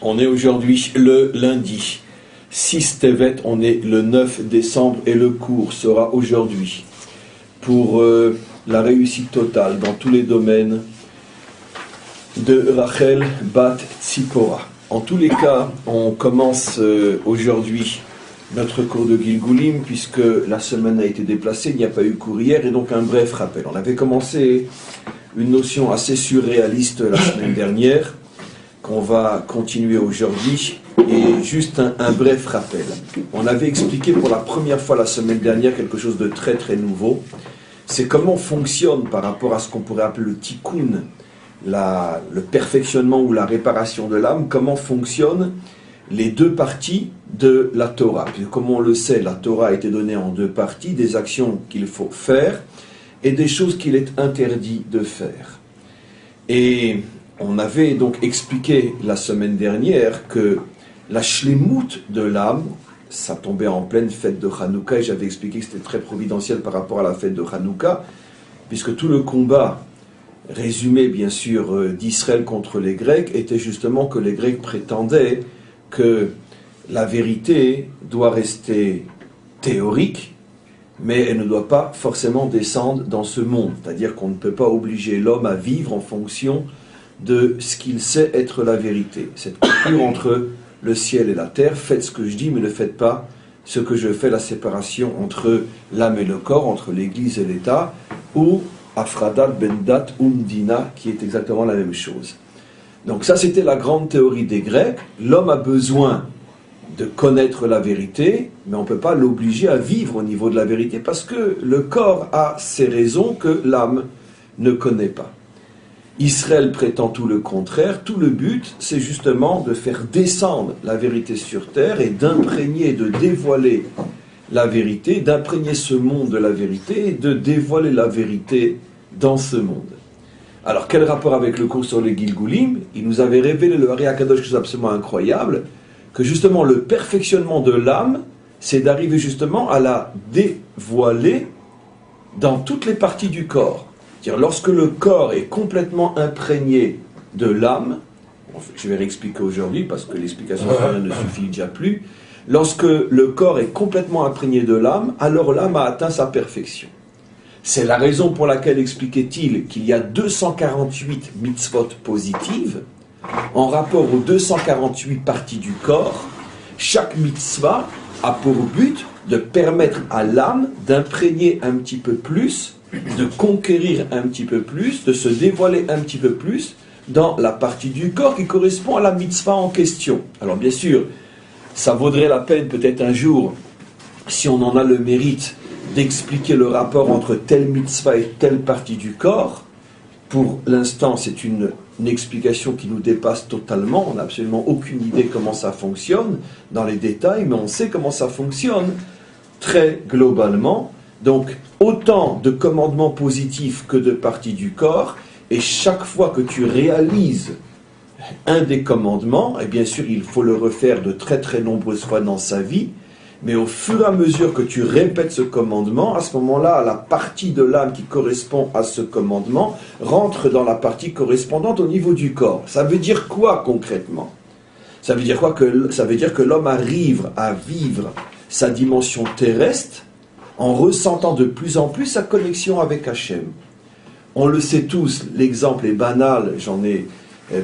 On est aujourd'hui le lundi 6 Tevet, on est le 9 décembre et le cours sera aujourd'hui pour la réussite totale dans tous les domaines de Rachel Bat Tzipora. En tous les cas, on commence aujourd'hui notre cours de Gilgulim puisque la semaine a été déplacée, il n'y a pas eu cours hier et donc un bref rappel. On avait commencé une notion assez surréaliste la semaine dernière qu'on va continuer aujourd'hui et juste un bref rappel. On avait expliqué pour la première fois la semaine dernière quelque chose de très très nouveau. C'est comment fonctionne par rapport à ce qu'on pourrait appeler le tikkun, le perfectionnement ou la réparation de l'âme, comment fonctionnent les deux parties de la Torah. Puis, comme on le sait, la Torah a été donnée en deux parties, des actions qu'il faut faire et des choses qu'il est interdit de faire. Et on avait donc expliqué la semaine dernière que la shlemut de l'âme, ça tombait en pleine fête de Hanouka, et j'avais expliqué que c'était très providentiel par rapport à la fête de Hanouka, puisque tout le combat résumé bien sûr d'Israël contre les Grecs était justement que les Grecs prétendaient que la vérité doit rester théorique, mais elle ne doit pas forcément descendre dans ce monde, c'est-à-dire qu'on ne peut pas obliger l'homme à vivre en fonction de ce qu'il sait être la vérité. Cette coupure entre le ciel et la terre, faites ce que je dis, mais ne faites pas ce que je fais, la séparation entre l'âme et le corps, entre l'Église et l'État, ou Afradat Bendat Umdina, qui est exactement la même chose. Donc ça, c'était la grande théorie des Grecs. L'homme a besoin de connaître la vérité, mais on ne peut pas l'obliger à vivre au niveau de la vérité, parce que le corps a ses raisons que l'âme ne connaît pas. Israël prétend tout le contraire. Tout le but, c'est justement de faire descendre la vérité sur terre et d'imprégner, de dévoiler la vérité, d'imprégner ce monde de la vérité et de dévoiler la vérité dans ce monde. Alors, quel rapport avec le cours sur les Gilgulim? Il nous avait révélé le Hari HaKadosh, quelque chose absolument incroyable, que justement le perfectionnement de l'âme, c'est d'arriver justement à la dévoiler dans toutes les parties du corps. C'est-à-dire, lorsque le corps est complètement imprégné de l'âme, je vais réexpliquer aujourd'hui parce que l'explication ne suffit déjà plus, lorsque le corps est complètement imprégné de l'âme, alors l'âme a atteint sa perfection. C'est la raison pour laquelle expliquait-il qu'il y a 248 mitzvot positives en rapport aux 248 parties du corps. Chaque mitzvah a pour but de permettre à l'âme d'imprégner un petit peu plus, de conquérir un petit peu plus, de se dévoiler un petit peu plus dans la partie du corps qui correspond à la mitzvah en question. Alors bien sûr, ça vaudrait la peine peut-être un jour, si on en a le mérite, d'expliquer le rapport entre telle mitzvah et telle partie du corps. Pour l'instant, c'est une explication qui nous dépasse totalement. On n'a absolument aucune idée comment ça fonctionne dans les détails, mais on sait comment ça fonctionne très globalement. Donc, autant de commandements positifs que de parties du corps, et chaque fois que tu réalises un des commandements, et bien sûr, il faut le refaire de très très nombreuses fois dans sa vie, mais au fur et à mesure que tu répètes ce commandement, à ce moment-là, la partie de l'âme qui correspond à ce commandement rentre dans la partie correspondante au niveau du corps. Ça veut dire quoi concrètement? Ça veut dire quoi? Ça veut dire que l'homme arrive à vivre sa dimension terrestre en ressentant de plus en plus sa connexion avec Hachem. On le sait tous, l'exemple est banal, j'en ai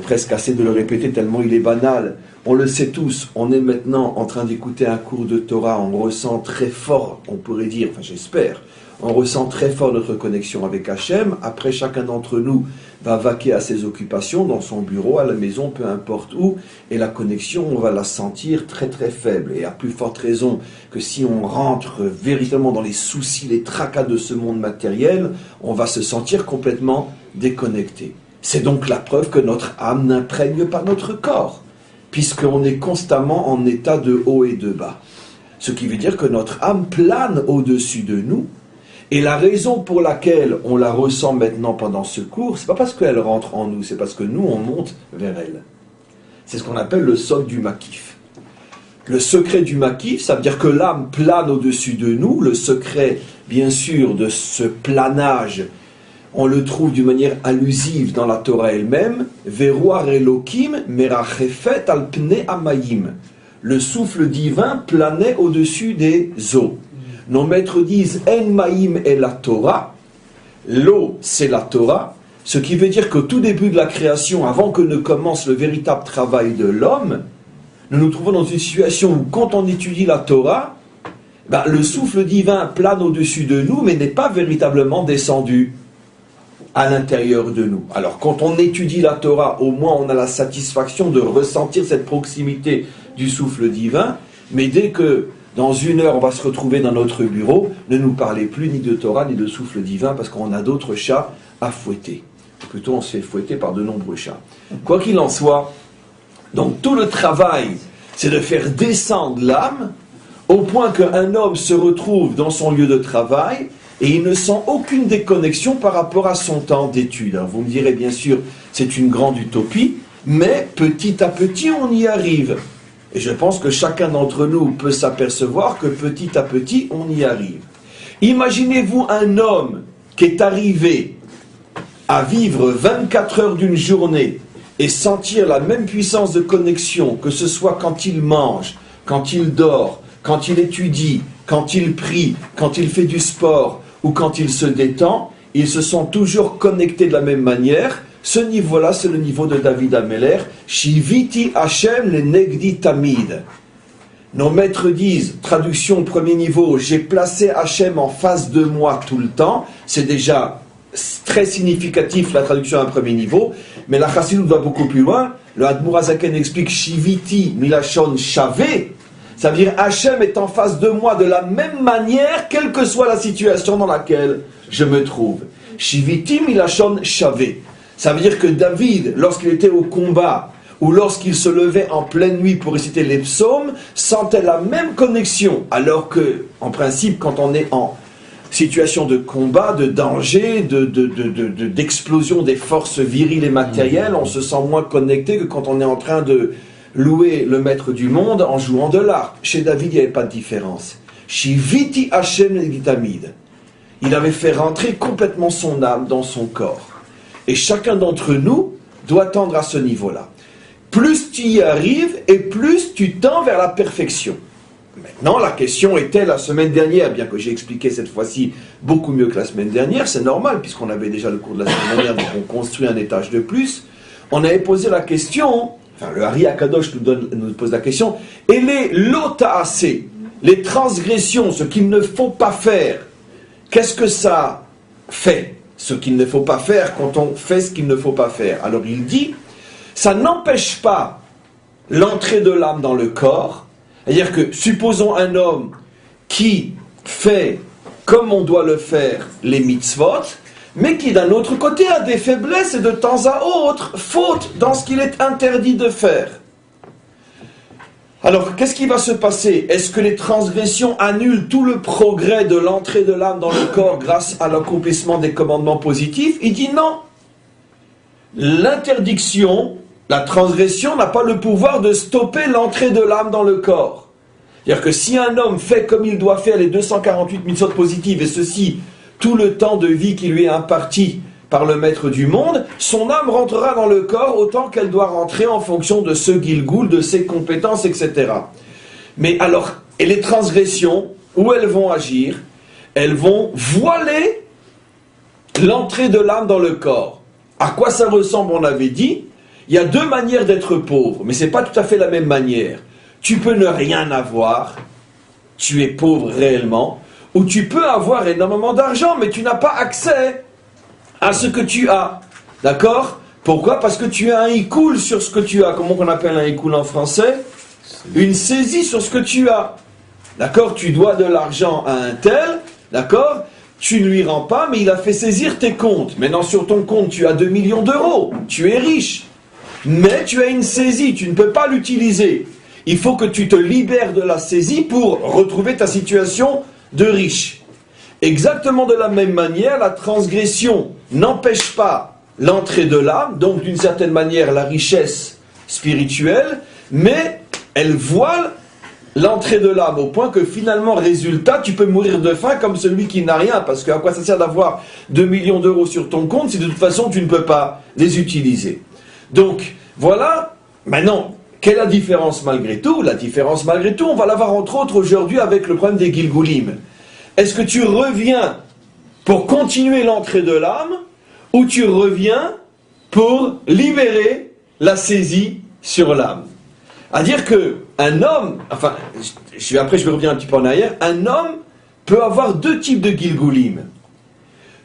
presque assez de le répéter tellement il est banal. On le sait tous, on est maintenant en train d'écouter un cours de Torah, on ressent très fort, on pourrait dire, enfin j'espère, on ressent très fort notre connexion avec Hachem. Après, chacun d'entre nous va vaquer à ses occupations, dans son bureau, à la maison, peu importe où, et la connexion, on va la sentir très très faible. Et à plus forte raison que si on rentre véritablement dans les soucis, les tracas de ce monde matériel, on va se sentir complètement déconnecté. C'est donc la preuve que notre âme n'imprègne pas notre corps, puisqu'on est constamment en état de haut et de bas. Ce qui veut dire que notre âme plane au-dessus de nous, et la raison pour laquelle on la ressent maintenant pendant ce cours, c'est pas parce qu'elle rentre en nous, c'est parce que nous, on monte vers elle. C'est ce qu'on appelle le sod du Makif. Le secret du Makif, ça veut dire que l'âme plane au-dessus de nous. Le secret, bien sûr, de ce planage, on le trouve d'une manière allusive dans la Torah elle-même, Veruar Elokim merachefet al pnei amayim. Le souffle divin planait au-dessus des eaux. Nos maîtres disent En maïm est la Torah, l'eau c'est la Torah, ce qui veut dire qu'au tout début de la création, avant que ne commence le véritable travail de l'homme, nous nous trouvons dans une situation où quand on étudie la Torah, le souffle divin plane au-dessus de nous, mais n'est pas véritablement descendu à l'intérieur de nous. Alors quand on étudie la Torah, au moins on a la satisfaction de ressentir cette proximité du souffle divin, mais dès que dans une heure on va se retrouver dans notre bureau, ne nous parlez plus ni de Torah ni de souffle divin, parce qu'on a d'autres chats à fouetter. Plutôt on se fait fouetter par de nombreux chats. Quoi qu'il en soit, donc tout le travail, c'est de faire descendre l'âme, au point qu'un homme se retrouve dans son lieu de travail, et il ne sent aucune déconnexion par rapport à son temps d'étude. Alors vous me direz bien sûr, c'est une grande utopie, mais petit à petit on y arrive. Et je pense que chacun d'entre nous peut s'apercevoir que petit à petit on y arrive. Imaginez-vous un homme qui est arrivé à vivre 24 heures d'une journée et sentir la même puissance de connexion, que ce soit quand il mange, quand il dort, quand il étudie, quand il prie, quand il fait du sport ou quand il se détend, ils se sont toujours connectés de la même manière. Ce niveau-là, c'est le niveau de David Ameler. Shiviti Hashem le Negdi Tamid. Nos maîtres disent, traduction premier niveau, j'ai placé Hashem en face de moi tout le temps. C'est déjà très significatif la traduction à un premier niveau, mais la Chassidut va beaucoup plus loin. Le Admour Hazaken explique Shiviti Milachon Shavé. Ça veut dire Hachem est en face de moi de la même manière, quelle que soit la situation dans laquelle je me trouve. Shiviti milachon shavé. Ça veut dire que David, lorsqu'il était au combat, ou lorsqu'il se levait en pleine nuit pour réciter les psaumes, sentait la même connexion, alors que, en principe, quand on est en situation de combat, de danger, d'explosion des forces viriles et matérielles, on se sent moins connecté que quand on est en train de louer le maître du monde en jouant de l'harpe. Chez David, il n'y avait pas de différence. Shiviti Hashem Legitamid. Il avait fait rentrer complètement son âme dans son corps. Et chacun d'entre nous doit tendre à ce niveau-là. Plus tu y arrives, et plus tu tends vers la perfection. Maintenant, la question était la semaine dernière, bien que j'ai expliqué cette fois-ci beaucoup mieux que la semaine dernière, c'est normal, puisqu'on avait déjà le cours de la semaine dernière, donc on construit un étage de plus. On avait posé la question... Enfin, le Hari Akadosh nous pose la question, et les lotaase, les transgressions, ce qu'il ne faut pas faire, qu'est-ce que ça fait, ce qu'il ne faut pas faire quand on fait ce qu'il ne faut pas faire? Alors il dit, ça n'empêche pas l'entrée de l'âme dans le corps, c'est-à-dire que, supposons un homme qui fait comme on doit le faire les mitzvot, mais qui d'un autre côté a des faiblesses et de temps à autre faute dans ce qu'il est interdit de faire. Alors, qu'est-ce qui va se passer? Est-ce que les transgressions annulent tout le progrès de l'entrée de l'âme dans le corps grâce à l'accomplissement des commandements positifs? Il dit non. L'interdiction, la transgression n'a pas le pouvoir de stopper l'entrée de l'âme dans le corps. C'est-à-dire que si un homme fait comme il doit faire les 248 mitzvot positives, et ceci tout le temps de vie qui lui est imparti par le maître du monde, son âme rentrera dans le corps autant qu'elle doit rentrer en fonction de ce Gilgoul, de ses compétences, etc. Mais alors, et les transgressions, où elles vont agir? Elles vont voiler l'entrée de l'âme dans le corps. À quoi ça ressemble, on avait dit? Il y a deux manières d'être pauvre, mais ce n'est pas tout à fait la même manière. Tu peux ne rien avoir, tu es pauvre réellement, ou tu peux avoir énormément d'argent, mais tu n'as pas accès à ce que tu as. D'accord? Pourquoi? Parce que tu as un ikoul sur ce que tu as. Comment on appelle un ikoul en français? Une saisie sur ce que tu as. D'accord? Tu dois de l'argent à un tel, d'accord? Tu ne lui rends pas, mais il a fait saisir tes comptes. Maintenant, sur ton compte, tu as 2 millions d'euros. Tu es riche. Mais tu as une saisie, tu ne peux pas l'utiliser. Il faut que tu te libères de la saisie pour retrouver ta situation de riche. Exactement de la même manière, la transgression n'empêche pas l'entrée de l'âme, donc d'une certaine manière la richesse spirituelle, mais elle voile l'entrée de l'âme au point que finalement, résultat, tu peux mourir de faim comme celui qui n'a rien, parce qu'à quoi ça sert d'avoir 2 millions d'euros sur ton compte si de toute façon tu ne peux pas les utiliser. Donc, voilà, maintenant, quelle est la différence malgré tout? La différence malgré tout, on va la voir entre autres aujourd'hui avec le problème des Gilgulim. Est-ce que tu reviens pour continuer l'entrée de l'âme, ou tu reviens pour libérer la saisie sur l'âme? À dire que un homme, enfin, après je vais revenir un petit peu en arrière, un homme peut avoir deux types de Gilgulim.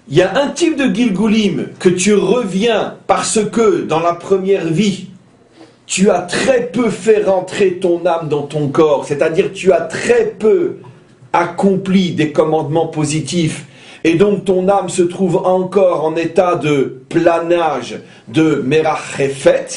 Il y a un type de Gilgulim que tu reviens parce que dans la première vie, tu as très peu fait rentrer ton âme dans ton corps, c'est-à-dire tu as très peu accompli des commandements positifs, et donc ton âme se trouve encore en état de planage, de merachefet,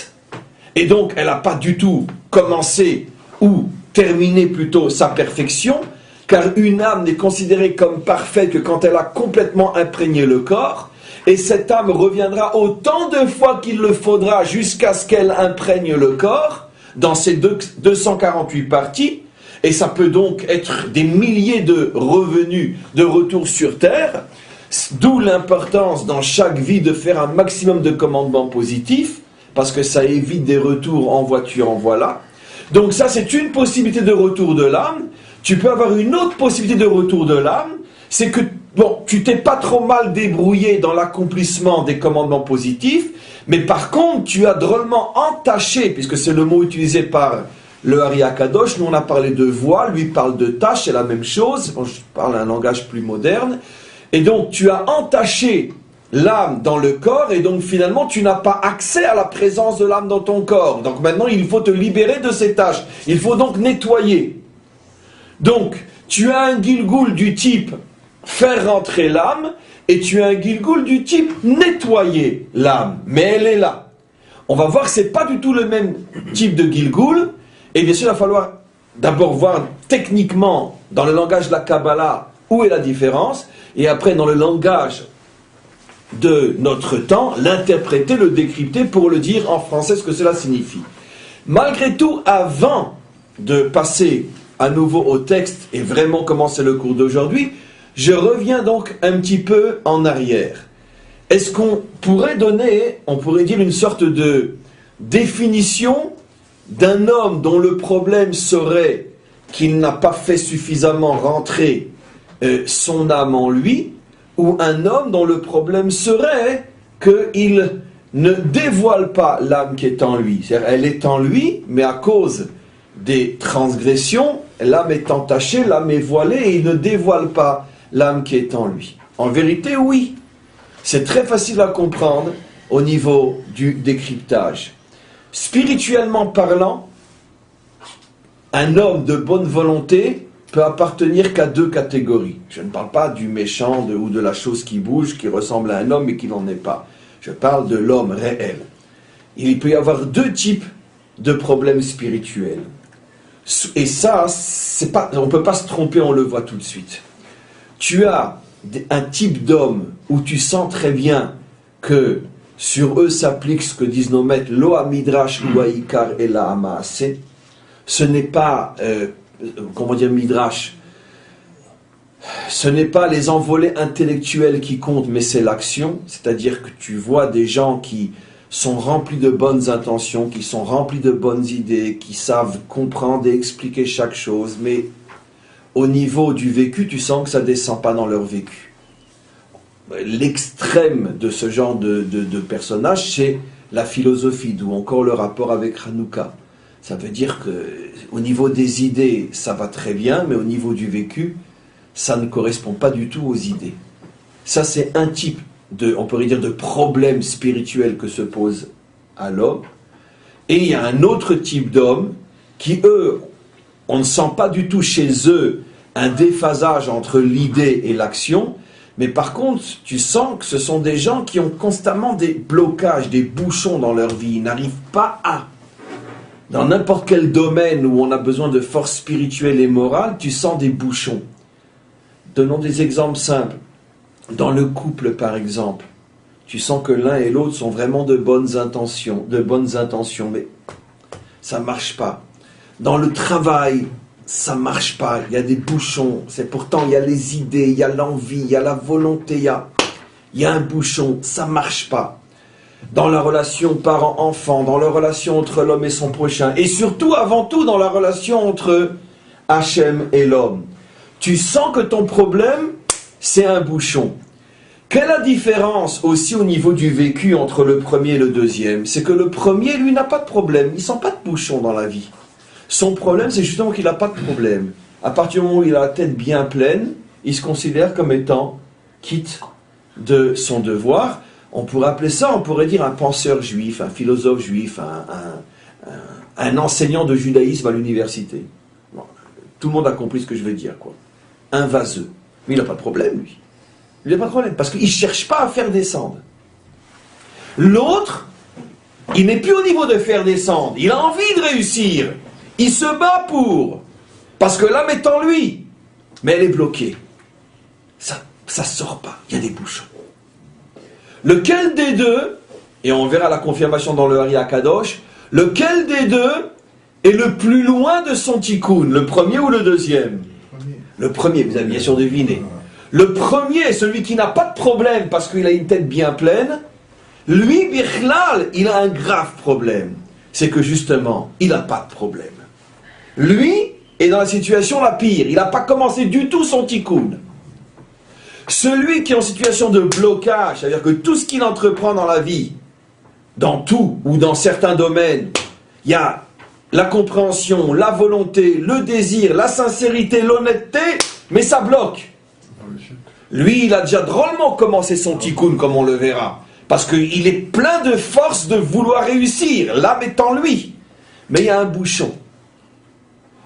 et donc elle n'a pas du tout commencé ou terminé plutôt sa perfection, car une âme n'est considérée comme parfaite que quand elle a complètement imprégné le corps, et cette âme reviendra autant de fois qu'il le faudra jusqu'à ce qu'elle imprègne le corps, dans ces 248 parties, et ça peut donc être des milliers de revenus de retour sur terre, d'où l'importance dans chaque vie de faire un maximum de commandements positifs, parce que ça évite des retours en voiture, en voilà. Donc ça, c'est une possibilité de retour de l'âme. Tu peux avoir une autre possibilité de retour de l'âme, c'est que, bon, tu t'es pas trop mal débrouillé dans l'accomplissement des commandements positifs, mais par contre, tu as drôlement entaché, puisque c'est le mot utilisé par le Ari Akadosh, nous on a parlé de voile, lui parle de tâche, c'est la même chose, bon, je parle un langage plus moderne, et donc tu as entaché l'âme dans le corps, et donc finalement tu n'as pas accès à la présence de l'âme dans ton corps. Donc maintenant il faut te libérer de ces tâches, il faut donc nettoyer. Donc tu as un Gilgul du type faire rentrer l'âme, et tu as un Gilgul du type nettoyer l'âme, mais elle est là. On va voir que ce n'est pas du tout le même type de Gilgul, et bien sûr il va falloir d'abord voir techniquement dans le langage de la Kabbalah où est la différence, et après dans le langage de notre temps, l'interpréter, le décrypter pour le dire en français ce que cela signifie. Malgré tout, avant de passer à nouveau au texte et vraiment commencer le cours d'aujourd'hui, je reviens donc un petit peu en arrière. Est-ce qu'on pourrait donner, on pourrait dire une sorte de définition d'un homme dont le problème serait qu'il n'a pas fait suffisamment rentrer son âme en lui, ou un homme dont le problème serait qu'il ne dévoile pas l'âme qui est en lui. C'est-à-dire, elle est en lui, mais à cause des transgressions, l'âme est entachée, l'âme est voilée, et il ne dévoile pas l'âme qui est en lui. En vérité, oui. C'est très facile à comprendre au niveau du décryptage. Spirituellement parlant, un homme de bonne volonté peut appartenir qu'à deux catégories. Je ne parle pas du méchant ou de la chose qui bouge, qui ressemble à un homme et qui n'en est pas. Je parle de l'homme réel. Il peut y avoir deux types de problèmes spirituels. Et ça, on ne peut pas se tromper, on le voit tout de suite. Tu as un type d'homme où tu sens très bien que sur eux s'applique ce que disent nos maîtres, lo midrash ou aikar et la amaase. Ce n'est pas, comment dire, midrash, ce n'est pas les envolées intellectuelles qui comptent, mais c'est l'action. C'est-à-dire que tu vois des gens qui sont remplis de bonnes intentions, qui sont remplis de bonnes idées, qui savent comprendre et expliquer chaque chose, mais au niveau du vécu, tu sens que ça ne descend pas dans leur vécu. L'extrême de ce genre de personnage, c'est la philosophie, d'où encore le rapport avec Hanouka. Ça veut dire qu'au niveau des idées, ça va très bien, mais au niveau du vécu, ça ne correspond pas du tout aux idées. Ça, c'est un type on pourrait dire, de problème spirituel que se pose à l'homme. Et il y a un autre type d'hommes qui, eux, on ne sent pas du tout chez eux un déphasage entre l'idée et l'action, mais par contre, tu sens que ce sont des gens qui ont constamment des blocages, des bouchons dans leur vie. Ils n'arrivent pas à... Dans n'importe quel domaine où on a besoin de force spirituelle et morale, tu sens des bouchons. Donnons des exemples simples. Dans le couple, par exemple, tu sens que l'un et l'autre sont vraiment de bonnes intentions, mais ça ne marche pas. Dans le travail, ça marche pas, il y a des bouchons, c'est pourtant il y a les idées, il y a l'envie, il y a la volonté, il y a un bouchon, ça marche pas. Dans la relation parent-enfant, dans la relation entre l'homme et son prochain, et surtout, avant tout, dans la relation entre Hachem et l'homme. Tu sens que ton problème, c'est un bouchon. Quelle est la différence aussi au niveau du vécu entre le premier et le deuxième? C'est que le premier, lui, n'a pas de problème, il sent pas de bouchon dans la vie. Son problème, c'est justement qu'il n'a pas de problème. À partir du moment où il a la tête bien pleine, il se considère comme étant quitte de son devoir. On pourrait appeler ça, on pourrait dire un penseur juif, un philosophe juif, un enseignant de judaïsme à l'université. Bon, tout le monde a compris ce que je veux dire, quoi. Un vaseux. Mais il n'a pas de problème, lui. Il n'a pas de problème, parce qu'il ne cherche pas à faire descendre. L'autre, il n'est plus au niveau de faire descendre. Il a envie de réussir. Il se bat pour. Parce que l'âme est en lui. Mais elle est bloquée. Ça ne sort pas. Il y a des bouchons. Lequel des deux, et on verra la confirmation dans le Hari Akadosh, lequel des deux est le plus loin de son tikkun, le premier ou le deuxième? Le premier, vous avez bien sûr deviné. Le premier, celui qui n'a pas de problème parce qu'il a une tête bien pleine, lui, Bichlal, il a un grave problème. C'est que justement, il n'a pas de problème. Lui est dans la situation la pire. Il n'a pas commencé du tout son tikkun. Celui qui est en situation de blocage, c'est-à-dire que tout ce qu'il entreprend dans la vie, dans tout ou dans certains domaines, il y a la compréhension, la volonté, le désir, la sincérité, l'honnêteté, mais ça bloque. Lui, il a déjà drôlement commencé son tikkun, comme on le verra, parce qu'il est plein de force de vouloir réussir, l'âme est en lui, mais il y a un bouchon.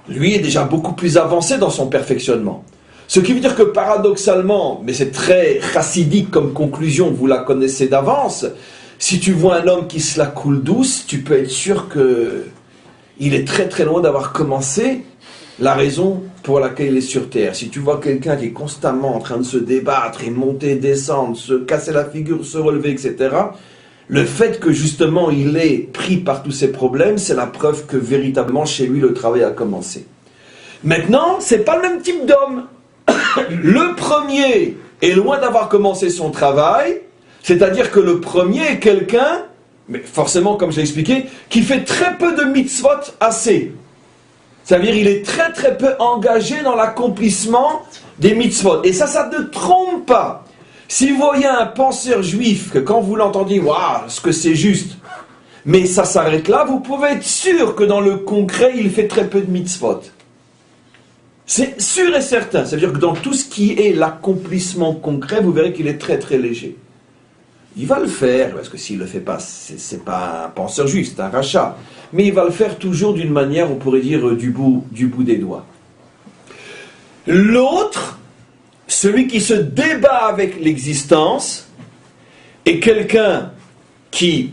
Lui est déjà beaucoup plus avancé dans son perfectionnement. Ce qui veut dire que paradoxalement, mais c'est très chassidique comme conclusion, vous la connaissez d'avance, si tu vois un homme qui se la coule douce, tu peux être sûr qu'il est très très loin d'avoir commencé la raison pour laquelle il est sur terre. Si tu vois quelqu'un qui est constamment en train de se débattre et monter, descendre, se casser la figure, se relever, etc., le fait que justement il est pris par tous ces problèmes, c'est la preuve que véritablement chez lui le travail a commencé. Maintenant, c'est pas le même type d'homme. Le premier est loin d'avoir commencé son travail, c'est-à-dire que le premier est quelqu'un, mais forcément, comme j'ai expliqué, qui fait très peu de mitzvot assez. C'est-à-dire qu'il est très très peu engagé dans l'accomplissement des mitzvot. Et ça ne trompe pas. Si vous voyez un penseur juif, que quand vous l'entendez, waouh, ce que c'est juste, mais ça s'arrête là, vous pouvez être sûr que dans le concret, il fait très peu de mitzvot. C'est sûr et certain. C'est-à-dire que dans tout ce qui est l'accomplissement concret, vous verrez qu'il est très très léger. Il va le faire, parce que s'il ne le fait pas, c'est pas un penseur juif, c'est un rachat. Mais il va le faire toujours d'une manière, on pourrait dire, du bout des doigts. L'autre, celui qui se débat avec l'existence, est quelqu'un qui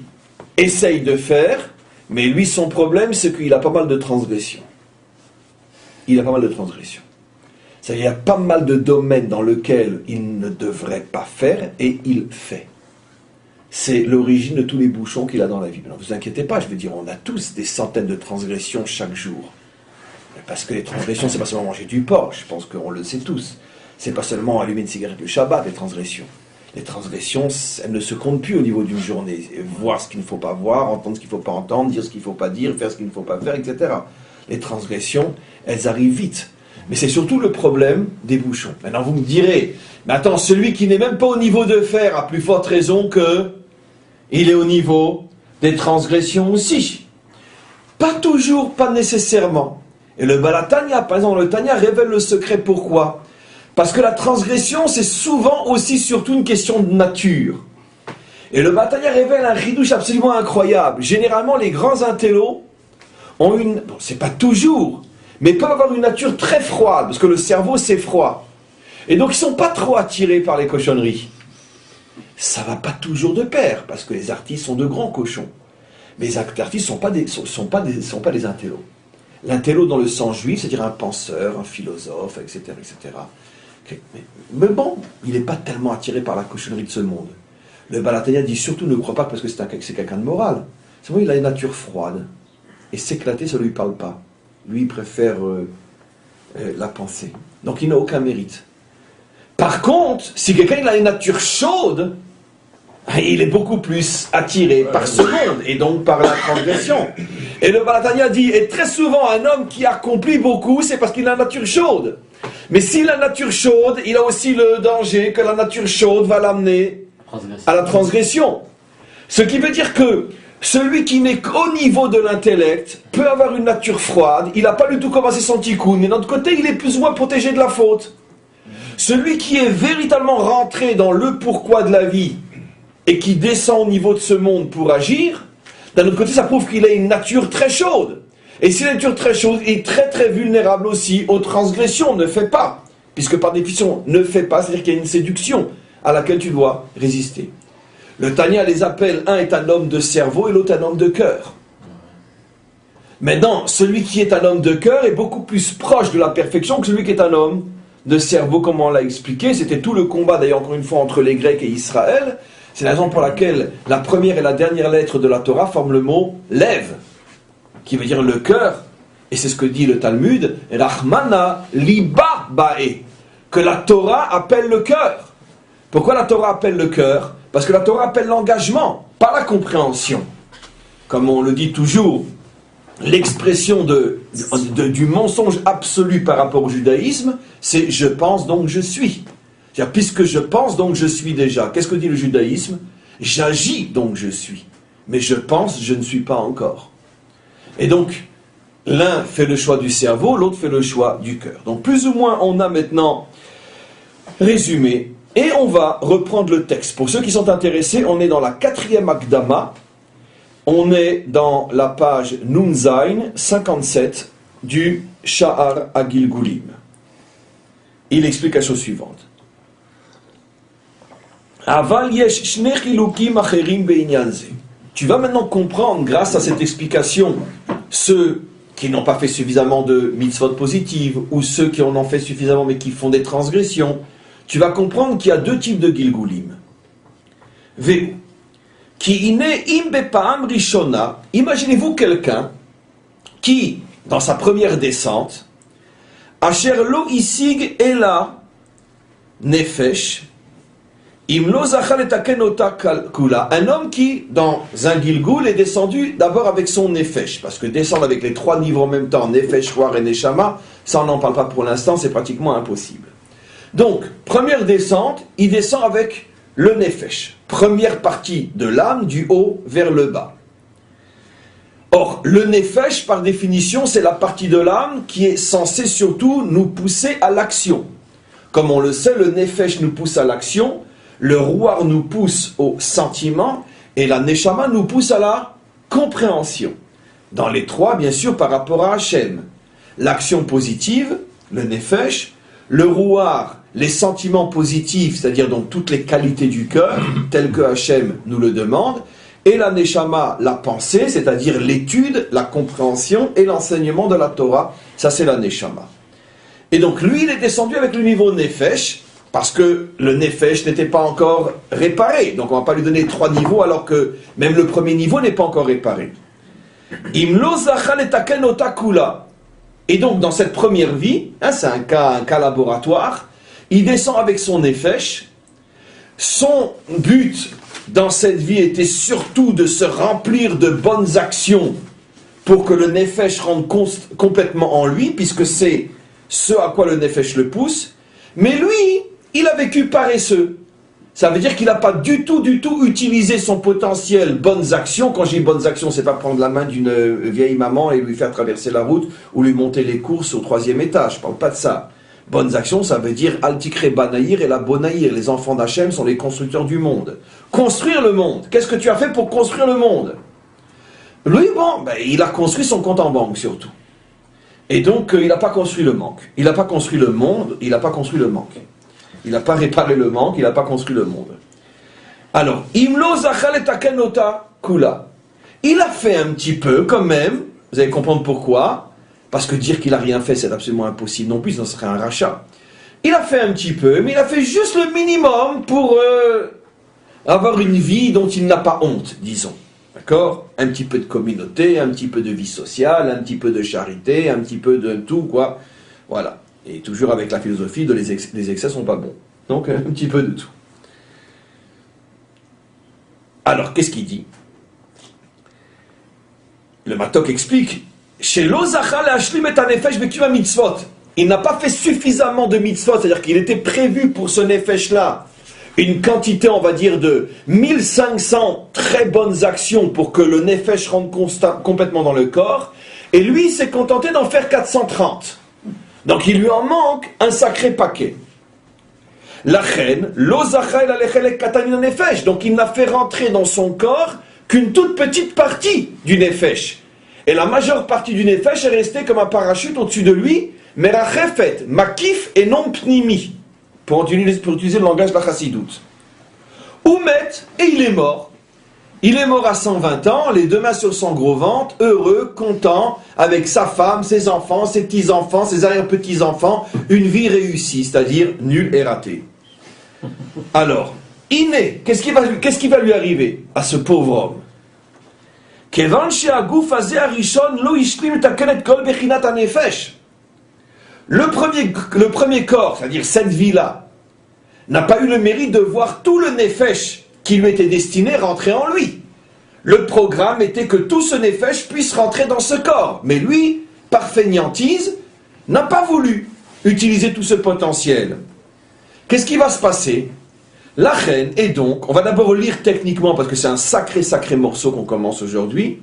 essaye de faire, mais lui, son problème, c'est qu'il a pas mal de transgressions. Il a pas mal de transgressions. C'est-à-dire qu'il y a pas mal de domaines dans lesquels il ne devrait pas faire, et il fait. C'est l'origine de tous les bouchons qu'il a dans la vie. Ne vous inquiétez pas, je veux dire, on a tous des centaines de transgressions chaque jour. Parce que les transgressions, c'est pas seulement manger du porc, je pense qu'on le sait tous. C'est pas seulement allumer une cigarette le Shabbat, les transgressions. Les transgressions, elles ne se comptent plus au niveau d'une journée. Voir ce qu'il ne faut pas voir, entendre ce qu'il ne faut pas entendre, dire ce qu'il ne faut pas dire, faire ce qu'il ne faut pas faire, etc. Les transgressions, elles arrivent vite. Mais c'est surtout le problème des bouchons. Maintenant, vous me direz, mais attends, celui qui n'est même pas au niveau de faire a plus forte raison que il est au niveau des transgressions aussi. Pas toujours, pas nécessairement. Et le Baal HaTanya, par exemple, le Tanya révèle le secret. Pourquoi? Parce que la transgression, c'est souvent aussi surtout une question de nature. Et le Baal HaTanya révèle un ridouche absolument incroyable. Généralement, les grands intellos ont une... Bon, c'est pas toujours, mais peuvent avoir une nature très froide, parce que le cerveau, c'est froid. Et donc, ils ne sont pas trop attirés par les cochonneries. Ça ne va pas toujours de pair, parce que les artistes sont de grands cochons. Mais les artistes ne sont pas des intellos. L'intello dans le sens juif, c'est-à-dire un penseur, un philosophe, etc. etc. Mais bon, il n'est pas tellement attiré par la cochonnerie de ce monde. Le Baal HaTanya dit surtout ne crois pas parce que c'est quelqu'un de moral. C'est vrai, il a une nature froide. Et s'éclater, ça ne lui parle pas. Lui, il préfère la pensée. Donc il n'a aucun mérite. Par contre, si quelqu'un il a une nature chaude, il est beaucoup plus attiré par ce monde et donc par la transgression. Et le Baal HaTanya dit, et très souvent un homme qui accomplit beaucoup, c'est parce qu'il a une nature chaude. Mais s'il a une nature chaude, il a aussi le danger que la nature chaude va l'amener à la transgression. Ce qui veut dire que celui qui n'est qu'au niveau de l'intellect peut avoir une nature froide, il n'a pas du tout commencé son tikkun, mais d'un autre côté, il est plus ou moins protégé de la faute. Celui qui est véritablement rentré dans le pourquoi de la vie et qui descend au niveau de ce monde pour agir, d'un autre côté, ça prouve qu'il a une nature très chaude. Et si la nature très chaude est très très vulnérable aussi aux transgressions, ne fait pas. Puisque par définition, ne fait pas, c'est-à-dire qu'il y a une séduction à laquelle tu dois résister. Le Tanya les appelle, un est un homme de cerveau et l'autre un homme de cœur. Maintenant, celui qui est un homme de cœur est beaucoup plus proche de la perfection que celui qui est un homme de cerveau, comme on l'a expliqué. C'était tout le combat, d'ailleurs, encore une fois, entre les Grecs et Israël. C'est la raison pour laquelle la première et la dernière lettre de la Torah forment le mot « lève », qui veut dire le cœur. Et c'est ce que dit le Talmud, « Rahmana liba ba'e », que la Torah appelle le cœur. Pourquoi la Torah appelle le cœur ? Parce que la Torah appelle l'engagement, pas la compréhension. Comme on le dit toujours, l'expression du mensonge absolu par rapport au judaïsme, c'est « je pense donc je suis ». C'est-à-dire, puisque je pense donc je suis déjà. Qu'est-ce que dit le judaïsme ? J'agis donc je suis. Mais je pense, je ne suis pas encore. Et donc, l'un fait le choix du cerveau, l'autre fait le choix du cœur. Donc plus ou moins, on a maintenant résumé. Et on va reprendre le texte. Pour ceux qui sont intéressés, on est dans la 4e Akdama. On est dans la page Nunzain 57 du Sha'ar Agilgulim. Il explique la chose suivante. Aval yesh shne chilukim acherim be'inyan ze. Tu vas maintenant comprendre, grâce à cette explication, ceux qui n'ont pas fait suffisamment de mitzvot positives, ou ceux qui en ont fait suffisamment mais qui font des transgressions, tu vas comprendre qu'il y a deux types de Gilgulim. Veu. Ki ine im bepa'am rishona. Imaginez-vous quelqu'un qui, dans sa première descente, asher lo isig ela nefesh, im lo zachal etaken ota kula. Un homme qui, dans un Gilgul, est descendu d'abord avec son nefesh. Parce que descendre avec les trois niveaux en même temps, nefesh, roar et neshama, ça on n'en parle pas pour l'instant, c'est pratiquement impossible. Donc, première descente, il descend avec le nefesh. Première partie de l'âme, du haut vers le bas. Or, le nefesh, par définition, c'est la partie de l'âme qui est censée surtout nous pousser à l'action. Comme on le sait, le nefesh nous pousse à l'action, le rouar nous pousse au sentiment, et la neshama nous pousse à la compréhension. Dans les trois, bien sûr, par rapport à Hachem. L'action positive, le nefesh, le rouar, les sentiments positifs, c'est-à-dire donc toutes les qualités du cœur, telles que Hachem nous le demande, et la neshama, la pensée, c'est-à-dire l'étude, la compréhension et l'enseignement de la Torah, ça c'est la neshama. Et donc lui, il est descendu avec le niveau nefesh, parce que le nefesh n'était pas encore réparé. Donc on ne va pas lui donner 3 niveaux, alors que même le premier niveau n'est pas encore réparé. Imlo zachal etaken ota kula. Et donc, dans cette première vie, c'est un cas laboratoire, il descend avec son nefesh. Son but dans cette vie était surtout de se remplir de bonnes actions pour que le nefesh rentre complètement en lui, puisque c'est ce à quoi le nefesh le pousse. Mais lui, il a vécu paresseux. Ça veut dire qu'il n'a pas du tout utilisé son potentiel bonnes actions. Quand j'ai bonnes actions, c'est pas prendre la main d'une vieille maman et lui faire traverser la route ou lui monter les courses au 3e étage. Je parle pas de ça. Bonnes actions, ça veut dire Altikre Banaïr et la Bonaïr. Les enfants d'Hachem sont les constructeurs du monde. Construire le monde. Qu'est-ce que tu as fait pour construire le monde ? Lui, il a construit son compte en banque surtout. Et donc, il n'a pas construit le manque. Il n'a pas construit le monde, il n'a pas construit le manque. Il n'a pas réparé le manque, il n'a pas construit le monde. Alors, Imlo zachal etaken ota kula. Il a fait un petit peu quand même, vous allez comprendre pourquoi, parce que dire qu'il n'a rien fait, c'est absolument impossible non plus, ça serait un rachat. Il a fait un petit peu, mais il a fait juste le minimum pour avoir une vie dont il n'a pas honte, disons. D'accord ? Un petit peu de communauté, un petit peu de vie sociale, un petit peu de charité, un petit peu de tout, quoi. Voilà. Et toujours avec la philosophie de les excès sont pas bons. Donc un petit peu de tout. Alors, qu'est-ce qu'il dit? Le Matok explique, chez l'Ozachal Ashlim et Nefesh Bekiva Mitzvot. Il n'a pas fait suffisamment de mitzvot, c'est-à-dire qu'il était prévu pour ce Nefesh-là une quantité, on va dire, de 1500 très bonnes actions pour que le Nefesh rentre complètement dans le corps, et lui, il s'est contenté d'en faire 430. Donc il lui en manque un sacré paquet. La reine, l'Ozachal Alechelek Katanin Nefesh, donc il n'a fait rentrer dans son corps qu'une toute petite partie du Nefesh. Et la majeure partie du Nefesh est restée comme un parachute au-dessus de lui, Merachefet, Makif et non Pnimi, pour utiliser le langage de la Chassidoute. Oumet, et il est mort. Il est mort à 120 ans, les deux mains sur son gros ventre, heureux, content, avec sa femme, ses enfants, ses petits-enfants, ses arrière-petits-enfants, une vie réussie, c'est-à-dire nulle et ratée. Alors, Iné, qu'est-ce qui va lui arriver à ce pauvre homme? Le premier corps, c'est-à-dire cette vie-là, n'a pas eu le mérite de voir tout le nefesh qui lui était destiné rentrer en lui. Le programme était que tout ce nefesh puisse rentrer dans ce corps. Mais lui, par fainéantise, n'a pas voulu utiliser tout ce potentiel. Qu'est-ce qui va se passer? La reine, et donc, on va d'abord lire techniquement, parce que c'est un sacré morceau qu'on commence aujourd'hui.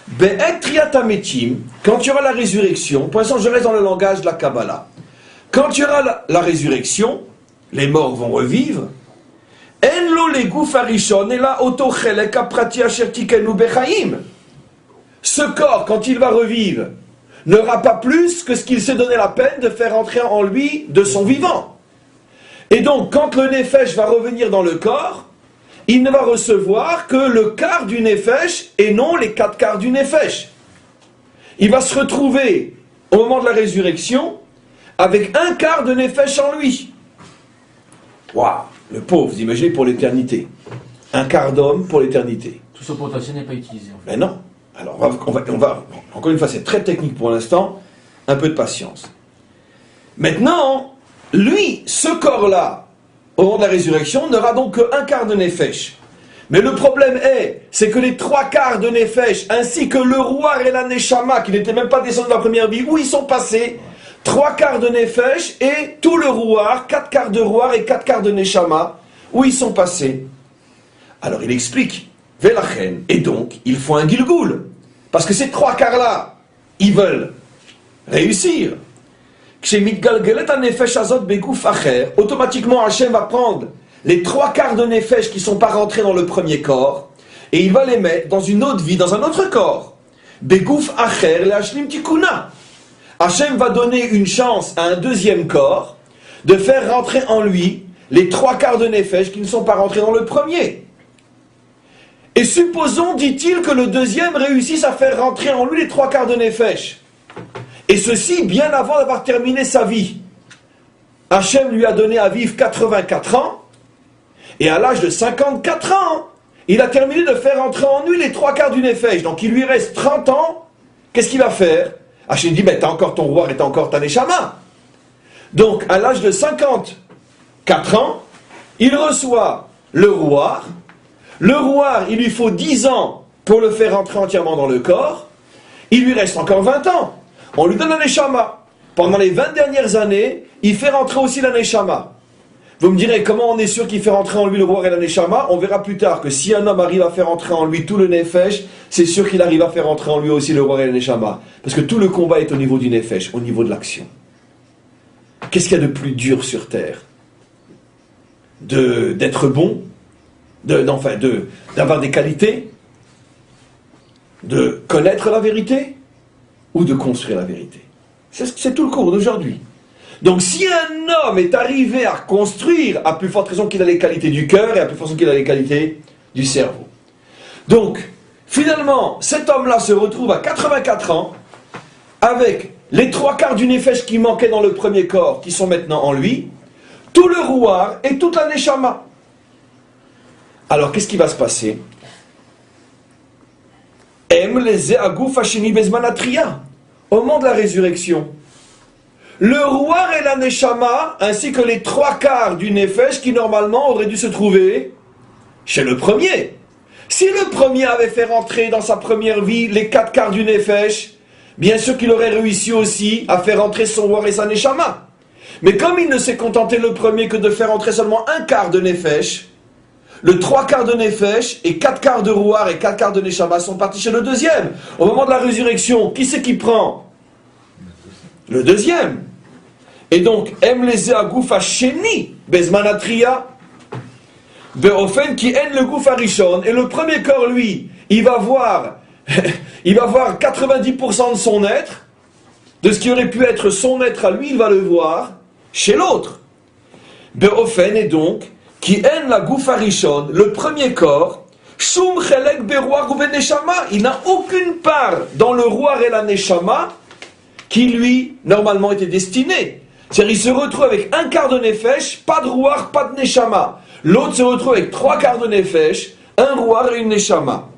Be'et triatametim, quand il y aura la résurrection, pour l'instant je reste dans le langage de la Kabbalah, quand il y aura la résurrection, les morts vont revivre, en lo le guf harishon ela oto chelek aprati asher tikenu bechaim. Ce corps, quand il va revivre, n'aura pas plus que ce qu'il s'est donné la peine de faire entrer en lui de son vivant. Et donc, quand le nefesh va revenir dans le corps, il ne va recevoir que le quart du nefesh et non les 4 quarts du nefesh. Il va se retrouver, au moment de la résurrection, avec un quart de nefesh en lui. Waouh, le pauvre, vous imaginez pour l'éternité. Un quart d'homme pour l'éternité. Tout ce potentiel n'est pas utilisé en fait. Mais non. Alors, on va, encore une fois, c'est très technique pour l'instant, un peu de patience. Maintenant, lui, ce corps-là, au moment de la résurrection, n'aura donc qu'un quart de nefesh. Mais le problème c'est que les 3 quarts de nefesh, ainsi que le roi et la neshama, qui n'étaient même pas descendus de la première vie, où ils sont passés, 3 quarts de nefesh et tout le roi, 4 quarts de roi et 4 quarts de neshama, où ils sont passés. Alors il explique, Velachen, et donc, il faut un Gilgoul. Parce que ces 3 quarts-là, ils veulent réussir. Automatiquement, Hachem va prendre les 3 quarts de nefesh qui ne sont pas rentrés dans le premier corps, et il va les mettre dans une autre vie, dans un autre corps. Begouf acher le hashlim tikuna. Hachem va donner une chance à un deuxième corps de faire rentrer en lui les 3 quarts de nefesh qui ne sont pas rentrés dans le premier. Et supposons, dit-il, que le deuxième réussisse à faire rentrer en lui les 3 quarts de nefesh. Et ceci bien avant d'avoir terminé sa vie. Hachem lui a donné à vivre 84 ans, et à l'âge de 54 ans, il a terminé de faire entrer en lui les 3 quarts du nefesh. Donc il lui reste 30 ans, qu'est-ce qu'il va faire? Hachem dit, t'as encore ton roi et t'as encore ta neshama. Donc à l'âge de 54 ans, il reçoit le roi. Le roi, il lui faut 10 ans pour le faire entrer entièrement dans le corps. Il lui reste encore 20 ans. On lui donne la neshama. Pendant les 20 dernières années, il fait rentrer aussi la neshama. Vous me direz, comment on est sûr qu'il fait rentrer en lui le roi et la neshama? On verra plus tard que si un homme arrive à faire rentrer en lui tout le nefesh, c'est sûr qu'il arrive à faire rentrer en lui aussi le roi et la neshama. Parce que tout le combat est au niveau du nefesh, au niveau de l'action. Qu'est-ce qu'il y a de plus dur sur terre? D'être bon, d'avoir des qualités, de connaître la vérité, ou de construire la vérité. C'est tout le cours d'aujourd'hui. Donc si un homme est arrivé à construire, à plus forte raison qu'il a les qualités du cœur et à plus forte raison qu'il a les qualités du cerveau. Donc, finalement, cet homme-là se retrouve à 84 ans avec les 3 quarts du nefesh qui manquaient dans le premier corps, qui sont maintenant en lui, tout le rouar et toute la neshama. Alors, qu'est-ce qui va se passer? Au moment de la résurrection, le roi et la neshama, ainsi que les 3/4 du nefesh qui normalement auraient dû se trouver chez le premier. Si le premier avait fait rentrer dans sa première vie les 4/4 du nefesh, bien sûr qu'il aurait réussi aussi à faire entrer son roi et sa neshama. Mais comme il ne s'est contenté le premier que de faire entrer seulement 1/4 de nefesh, le 3/4 de nefesh et 4/4 de roi et 4/4 de neshama sont partis chez le deuxième. Au moment de la résurrection, qui c'est qui prend? Le deuxième. Et donc, Emleze Agouf Hasheni, Bezmanatria, Beofen qui aime le Gouf Harishon, et le premier corps, lui, il va voir 90% de son être, de ce qui aurait pu être son être à lui, il va le voir chez l'autre. Beofen, et donc, qui aime la Gouf Harishon, le premier corps, Shum Chelek Beroar ou Beneshama, il n'a aucune part dans le roi et la Neshama, qui lui, normalement, était destiné. C'est-à-dire, il se retrouve avec 1/4 de Nefesh, pas de roi, pas de Neshama. L'autre se retrouve avec 3/4 de Nefesh, un roi et une Neshama.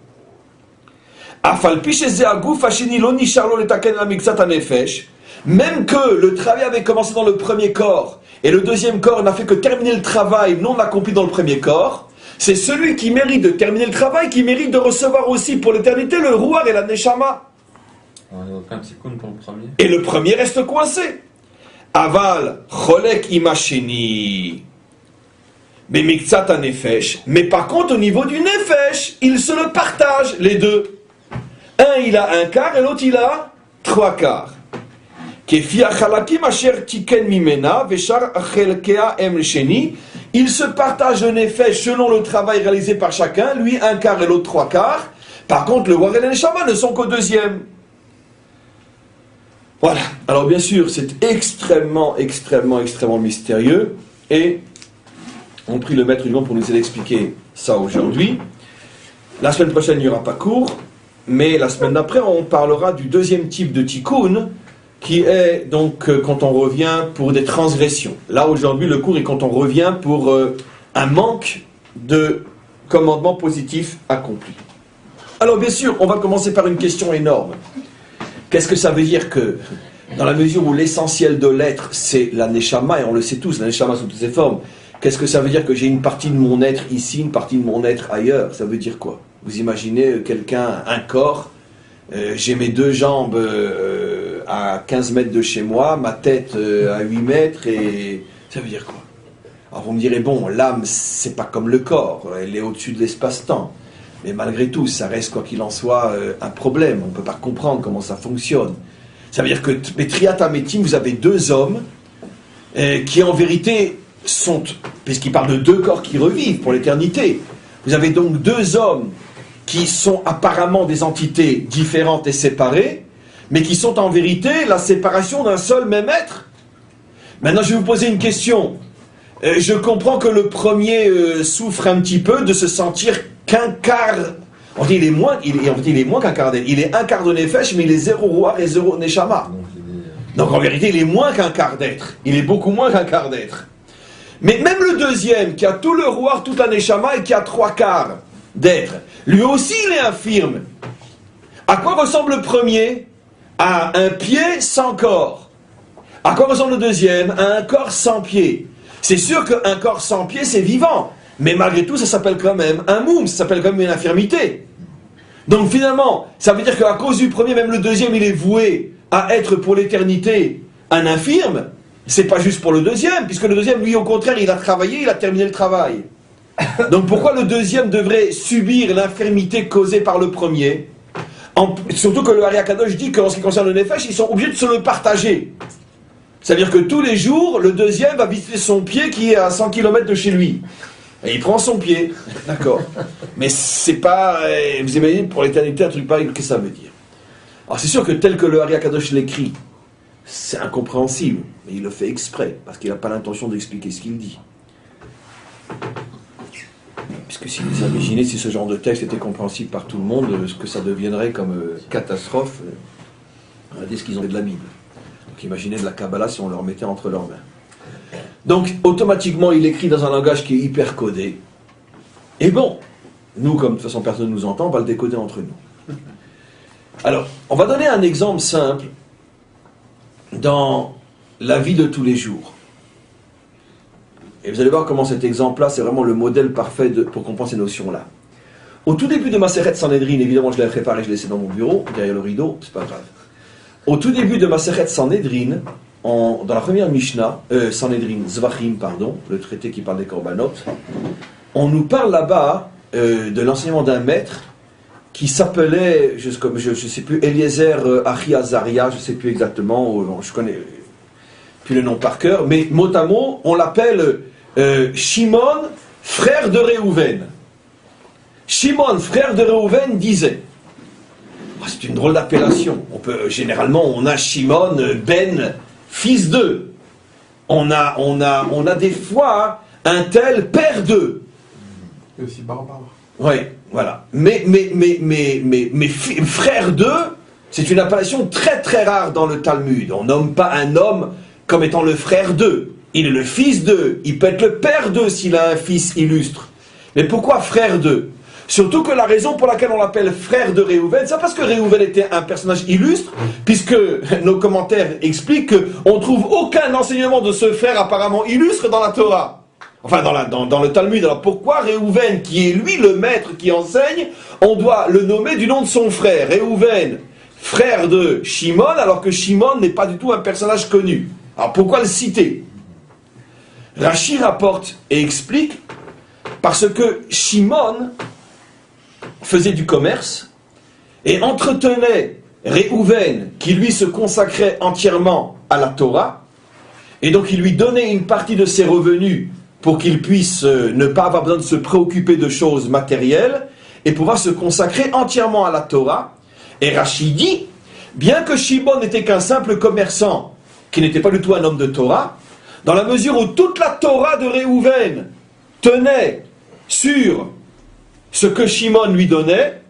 Même que le travail avait commencé dans le premier corps, et le deuxième corps n'a fait que terminer le travail non accompli dans le premier corps, c'est celui qui mérite de terminer le travail, qui mérite de recevoir aussi pour l'éternité le roi et la Neshama. On n'a aucun petit coup pour le premier. Et le premier reste coincé. Aval, cholek imasheni. Mais miktsat nefesh. Mais par contre, au niveau du nefesh, ils se le partagent, les deux. Un, il a 1/4 et l'autre, il a 3/4. Kefi achalakim asher tiken mimena, veshar achelkea em sheni. Ils se partagent le nefesh selon le travail réalisé par chacun, lui 1/4 et l'autre 3/4. Par contre, le roi et le neshama ne sont qu'au deuxième. Voilà. Alors bien sûr, c'est extrêmement mystérieux. Et on prie le maître du monde pour nous aider à expliquer ça aujourd'hui. La semaine prochaine, il n'y aura pas cours. Mais la semaine d'après, on parlera du deuxième type de tikkun, qui est donc quand on revient pour des transgressions. Là, aujourd'hui, le cours est quand on revient pour un manque de commandement positif accompli. Alors bien sûr, on va commencer par une question énorme. Qu'est-ce que ça veut dire que, dans la mesure où l'essentiel de l'être, c'est la neshama, et on le sait tous, la neshama sous toutes ses formes, qu'est-ce que ça veut dire que j'ai une partie de mon être ici, une partie de mon être ailleurs? Ça veut dire quoi? Vous imaginez quelqu'un, un corps, j'ai mes 2 jambes à 15 mètres de chez moi, ma tête à 8 mètres, et ça veut dire quoi? Alors vous me direz, bon, l'âme, c'est pas comme le corps, elle est au-dessus de l'espace-temps. Mais malgré tout, ça reste, quoi qu'il en soit, un problème. On ne peut pas comprendre comment ça fonctionne. Ça veut dire que, Triata Metim, vous avez 2 hommes qui, en vérité, sont, puisqu'il parle de 2 corps qui revivent pour l'éternité, vous avez donc 2 hommes qui sont apparemment des entités différentes et séparées, mais qui sont en vérité la séparation d'un seul même être. Maintenant, je vais vous poser une question. Je comprends que le premier souffre un petit peu de se sentir qu'un quart, on dit il est moins qu'un quart d'être. Il est 1/4 de Nefesh, mais il est 0 roi et 0 Neshama. Donc en vérité, il est moins qu'un quart d'être. Il est beaucoup moins qu'un quart d'être. Mais même le deuxième, qui a tout le roi, toute la Neshama, et qui a 3/4 d'être, lui aussi il est infirme. À quoi ressemble le premier? À un pied sans corps. À quoi ressemble le deuxième? À un corps sans pied. C'est sûr qu'un corps sans pied, c'est vivant. Mais malgré tout, ça s'appelle quand même un moum, ça s'appelle quand même une infirmité. Donc finalement, ça veut dire qu'à cause du premier, même le deuxième, il est voué à être pour l'éternité un infirme. C'est pas juste pour le deuxième, puisque le deuxième, lui, au contraire, il a travaillé, il a terminé le travail. Donc pourquoi le deuxième devrait subir l'infirmité causée par le premier? Surtout que le Ari Akadosh dit qu'en ce qui concerne le Nefesh, ils sont obligés de se le partager. C'est-à-dire que tous les jours, le deuxième va visiter son pied qui est à 100 km de chez lui. Et il prend son pied, d'accord. Mais c'est pas, vous imaginez pour l'éternité un truc pareil, qu'est-ce que ça veut dire? Alors c'est sûr que tel que le Ari Akadosh l'écrit, c'est incompréhensible, mais il le fait exprès, parce qu'il n'a pas l'intention d'expliquer ce qu'il dit. Puisque si vous imaginez si ce genre de texte était compréhensible par tout le monde, ce que ça deviendrait comme catastrophe, regardez ce qu'ils ont fait de la Bible. Donc imaginez de la Kabbalah si on leur mettait entre leurs mains. Donc, automatiquement, il écrit dans un langage qui est hyper codé. Et bon, nous, comme de toute façon personne ne nous entend, on va le décoder entre nous. Alors, on va donner un exemple simple dans la vie de tous les jours. Et vous allez voir comment cet exemple-là, c'est vraiment le modèle parfait pour comprendre ces notions-là. Au tout début de Masechet Sanhedrin, évidemment je l'ai préparé, je l'ai laissé dans mon bureau, derrière le rideau, c'est pas grave. Au tout début de Masechet Sanhedrin, dans la première Mishnah, Sanhedrin, Zvachim, pardon, le traité qui parle des Korbanot, on nous parle là-bas de l'enseignement d'un maître qui s'appelait, je ne sais plus, Eliezer Achi Azaria, je ne sais plus exactement, je connais plus le nom par cœur, mais mot à mot, on l'appelle Shimon, frère de Réhouven. Shimon, frère de Réhouven, disait, c'est une drôle d'appellation, généralement on a Shimon, ben, fils d'eux. On a des fois un tel père d'eux. Et aussi barbare. Oui, voilà. Mais frère d'eux, c'est une appellation très très rare dans le Talmud. On nomme pas un homme comme étant le frère d'eux. Il est le fils d'eux. Il peut être le père d'eux s'il a un fils illustre. Mais pourquoi frère d'eux? Surtout que la raison pour laquelle on l'appelle frère de Réhouven, c'est parce que Réhouven était un personnage illustre, puisque nos commentaires expliquent qu'on ne trouve aucun enseignement de ce frère apparemment illustre dans la Torah. Enfin, dans le Talmud. Alors pourquoi Réhouven, qui est lui le maître qui enseigne, on doit le nommer du nom de son frère? Réhouven, frère de Shimon, alors que Shimon n'est pas du tout un personnage connu. Alors pourquoi le citer? Rashi rapporte et explique, parce que Shimon faisait du commerce et entretenait Réhouven, qui lui se consacrait entièrement à la Torah, et donc il lui donnait une partie de ses revenus pour qu'il puisse ne pas avoir besoin de se préoccuper de choses matérielles et pouvoir se consacrer entièrement à la Torah. Et Rashi dit, bien que Shimon n'était qu'un simple commerçant, qui n'était pas du tout un homme de Torah, dans la mesure où toute la Torah de Réhouven tenait sur ce que Shimon lui donnait,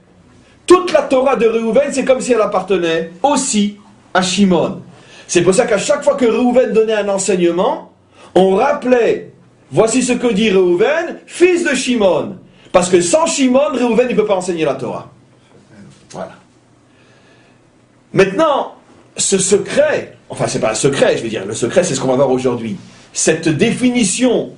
toute la Torah de Réhouven, c'est comme si elle appartenait aussi à Shimon. C'est pour ça qu'à chaque fois que Réhouven donnait un enseignement, on rappelait, voici ce que dit Réhouven, fils de Shimon. Parce que sans Shimon, Réhouven ne peut pas enseigner la Torah. Voilà. Maintenant, ce secret, enfin c'est pas un secret, je veux dire, le secret c'est ce qu'on va voir aujourd'hui. Cette définition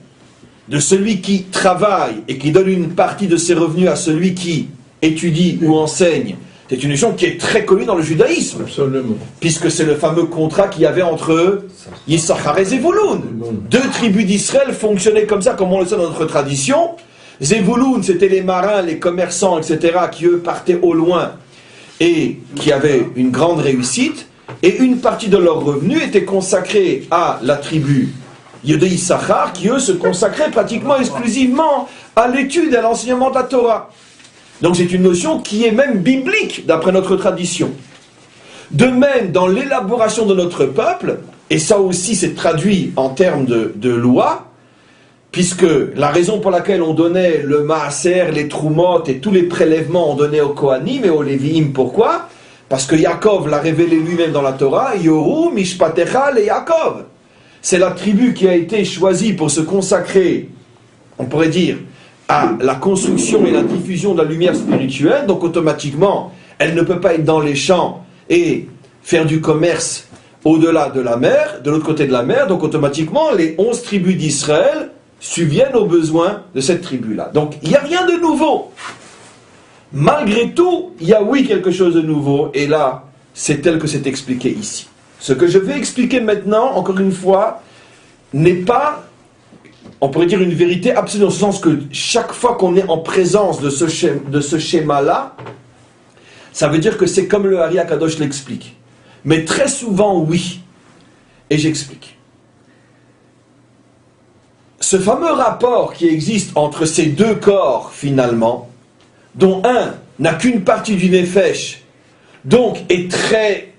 de celui qui travaille et qui donne une partie de ses revenus à celui qui étudie ou enseigne, c'est une notion qui est très connue dans le judaïsme. Absolument. Puisque c'est le fameux contrat qu'il y avait entre Yissachar et Zevouloun. Deux tribus d'Israël fonctionnaient comme ça, comme on le sait dans notre tradition. Zevouloun, c'était les marins, les commerçants, etc., qui eux partaient au loin et qui avaient une grande réussite. Et une partie de leurs revenus était consacrée à la tribu de Yissachar, qui eux se consacraient pratiquement exclusivement à l'étude et à l'enseignement de la Torah. Donc c'est une notion qui est même biblique d'après notre tradition. De même, dans l'élaboration de notre peuple, et ça aussi c'est traduit en termes de loi, puisque la raison pour laquelle on donnait le maaser, les troumot et tous les prélèvements on donnait aux Kohanim et aux Lévi'im, pourquoi? Parce que Yaakov l'a révélé lui-même dans la Torah, Yoru Mishpatecha le Yaakov. C'est la tribu qui a été choisie pour se consacrer, on pourrait dire, à la construction et la diffusion de la lumière spirituelle, donc automatiquement, elle ne peut pas être dans les champs et faire du commerce au-delà de la mer, de l'autre côté de la mer, donc automatiquement, les 11 tribus d'Israël subviennent aux besoins de cette tribu-là. Donc, il n'y a rien de nouveau. Malgré tout, il y a oui quelque chose de nouveau, et là, c'est tel que c'est expliqué ici. Ce que je vais expliquer maintenant, encore une fois, n'est pas, on pourrait dire, une vérité absolue, dans ce sens que chaque fois qu'on est en présence de ce schéma-là, ça veut dire que c'est comme le Ari Akadosh l'explique. Mais très souvent, oui. Et j'explique. Ce fameux rapport qui existe entre ces deux corps, finalement, dont un n'a qu'une partie du Nefesh, donc est très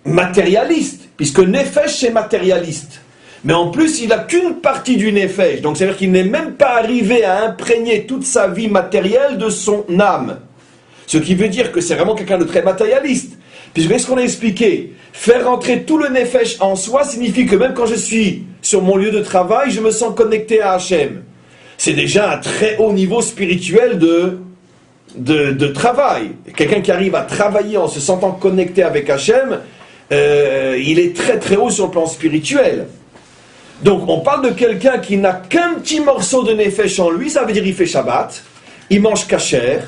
matérialiste, puisque Nefesh c'est matérialiste. Mais en plus, il n'a qu'une partie du Nefesh, donc c'est-à-dire qu'il n'est même pas arrivé à imprégner toute sa vie matérielle de son âme. Ce qui veut dire que c'est vraiment quelqu'un de très matérialiste. Puisque ce qu'on a expliqué, faire rentrer tout le Nefesh en soi signifie que même quand je suis sur mon lieu de travail, je me sens connecté à Hachem. C'est déjà un très haut niveau spirituel de travail. Quelqu'un qui arrive à travailler en se sentant connecté avec Hachem, il il est très très haut sur le plan spirituel. Donc on parle de quelqu'un qui n'a qu'un petit morceau de nefesh en lui, ça veut dire il fait Shabbat, il mange kasher,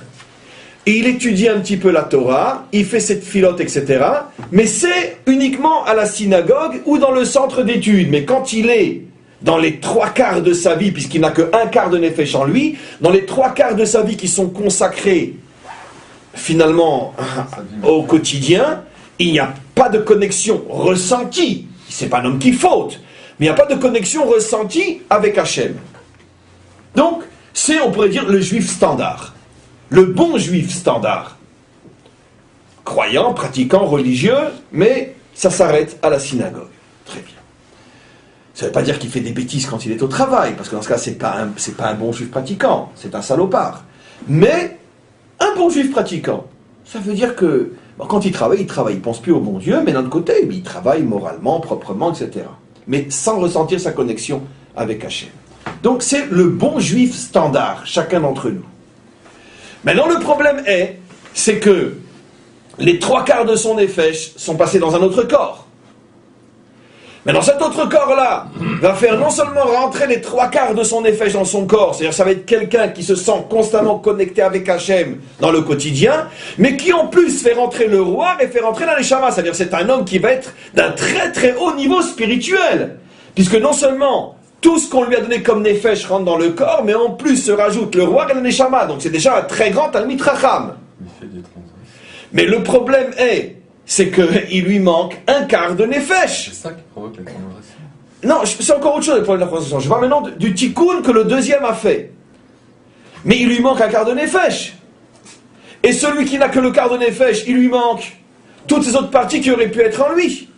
il étudie un petit peu la Torah, il fait cette filote, etc. Mais c'est uniquement à la synagogue ou dans le centre d'études. Mais quand il est dans les 3/4 de sa vie, puisqu'il n'a que 1/4 de nefesh en lui, dans les 3/4 de sa vie qui sont consacrés finalement au quotidien, il n'y a pas de connexion ressentie. C'est pas un homme qui faute, mais il n'y a pas de connexion ressentie avec Hachem. Donc, c'est, on pourrait dire, le juif standard. Le bon juif standard. Croyant, pratiquant, religieux, mais ça s'arrête à la synagogue. Très bien. Ça ne veut pas dire qu'il fait des bêtises quand il est au travail, parce que dans ce cas, c'est pas un bon juif pratiquant, c'est un salopard. Mais un bon juif pratiquant, ça veut dire que quand il travaille, il pense plus au bon Dieu, mais d'un autre côté, il travaille moralement, proprement, etc. Mais sans ressentir sa connexion avec Hachem. Donc c'est le bon juif standard, chacun d'entre nous. Maintenant le problème c'est que les 3/4 de son nefesh sont passés dans un autre corps. Mais dans cet autre corps-là, va faire non seulement rentrer les 3/4 de son nefesh dans son corps, c'est-à-dire ça va être quelqu'un qui se sent constamment connecté avec Hachem dans le quotidien, mais qui en plus fait rentrer le roi et fait rentrer la neshama, c'est-à-dire c'est un homme qui va être d'un très très haut niveau spirituel, puisque non seulement tout ce qu'on lui a donné comme nefesh rentre dans le corps, mais en plus se rajoute le roi et la neshama, donc c'est déjà un très grand Talmid Chacham. Mais le problème c'est qu'il lui manque 1/4 de nefesh. C'est ça qui provoque la transgression. Non, c'est encore autre chose le problème de la transgression. Je parle maintenant du tikkun que le deuxième a fait. Mais il lui manque 1/4 de nefesh. Et celui qui n'a que le quart de nefesh, il lui manque toutes ces autres parties qui auraient pu être en lui.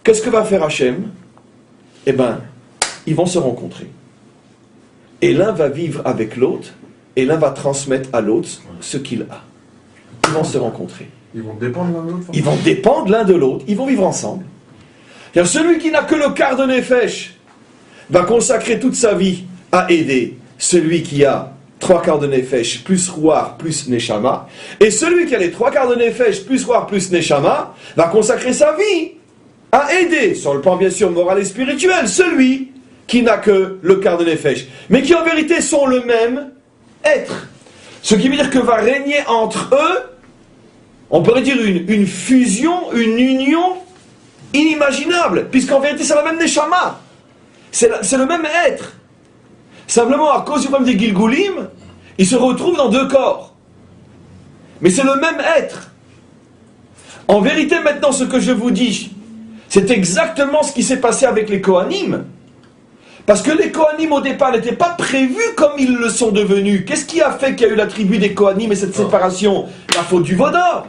Qu'est-ce que va faire Hachem? Eh bien, ils vont se rencontrer. Et l'un va vivre avec l'autre, et l'un va transmettre à l'autre ce qu'il a. Ils vont se rencontrer. Ils vont dépendre l'un de l'autre. Ils vont dépendre l'un de l'autre, ils vont vivre ensemble. C'est-à-dire, celui qui n'a que le quart de nefesh va consacrer toute sa vie à aider celui qui a 3/4 de nefesh plus ruach plus neshama, et celui qui a les 3/4 de nefesh plus ruach plus neshama va consacrer sa vie à aider, sur le plan bien sûr moral et spirituel, celui qui n'a que le quart de nefesh, mais qui en vérité sont le même être. Ce qui veut dire que va régner entre eux, on pourrait dire une fusion, une union inimaginable, puisqu'en vérité c'est la même neshama, c'est le même être. Simplement à cause du problème des Gilgulim, ils se retrouvent dans deux corps. Mais c'est le même être. En vérité maintenant ce que je vous dis, c'est exactement ce qui s'est passé avec les Kohanim. Parce que les Kohanim au départ n'étaient pas prévus comme ils le sont devenus. Qu'est-ce qui a fait qu'il y a eu la tribu des Kohanim et cette séparation? La faute du Vaudor.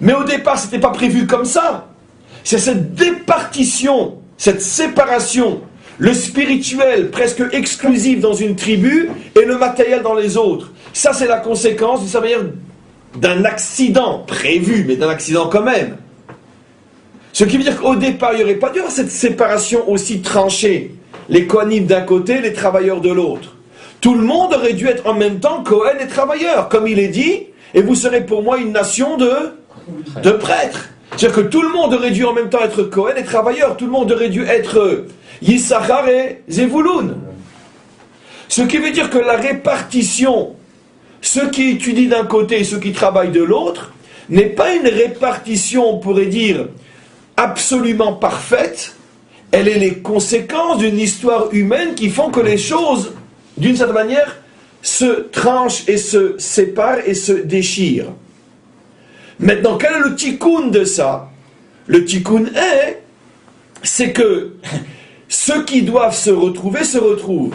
Mais au départ, c'était pas prévu comme ça. C'est cette départition, cette séparation, le spirituel presque exclusif dans une tribu et le matériel dans les autres. Ça, c'est la conséquence, d'une certaine manière, d'un accident prévu, mais d'un accident quand même. Ce qui veut dire qu'au départ, il n'y aurait pas dû y avoir cette séparation aussi tranchée. Les Kohanim d'un côté, les travailleurs de l'autre. Tout le monde aurait dû être en même temps Kohen et travailleurs, comme il est dit, et vous serez pour moi une nation de prêtres. C'est-à-dire que tout le monde aurait dû en même temps être Kohen et travailleur, tout le monde aurait dû être Yissachar et Zevulun. Ce qui veut dire que la répartition, ceux qui étudient d'un côté et ceux qui travaillent de l'autre, n'est pas une répartition, on pourrait dire, absolument parfaite. Elle est les conséquences d'une histoire humaine qui font que les choses, d'une certaine manière, se tranchent et se séparent et se déchirent. Maintenant, quel est le tikkun de ça? Le tikkun c'est que ceux qui doivent se retrouver se retrouvent.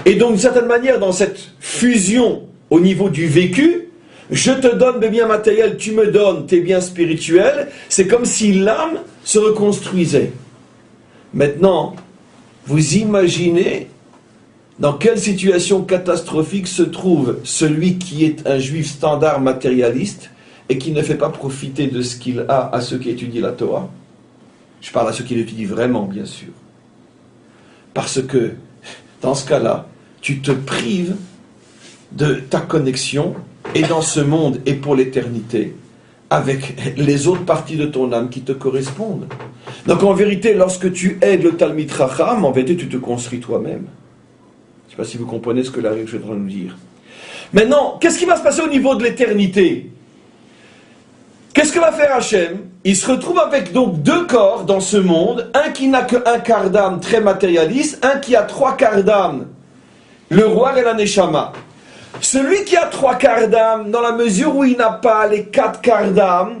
Et donc, d'une certaine manière, dans cette fusion au niveau du vécu, je te donne mes biens matériels, tu me donnes tes biens spirituels, c'est comme si l'âme se reconstruisait. Maintenant, vous imaginez dans quelle situation catastrophique se trouve celui qui est un juif standard matérialiste et qui ne fait pas profiter de ce qu'il a à ceux qui étudient la Torah. Je parle à ceux qui l'étudient vraiment, bien sûr. Parce que, dans ce cas-là, tu te prives de ta connexion, et dans ce monde et pour l'éternité, avec les autres parties de ton âme qui te correspondent. Donc en vérité, lorsque tu aides le Talmid Chacham, en vérité tu te construis toi-même. Je ne sais pas si vous comprenez ce que la règle est en train de nous dire. Maintenant, qu'est-ce qui va se passer au niveau de l'éternité? Qu'est-ce que va faire Hachem? Il se retrouve avec donc deux corps dans ce monde, un qui n'a qu'un quart d'âme très matérialiste, un qui a trois quarts d'âme, le roi et la Neshama. Celui qui a trois quarts d'âme, dans la mesure où il n'a pas les quatre quarts d'âme,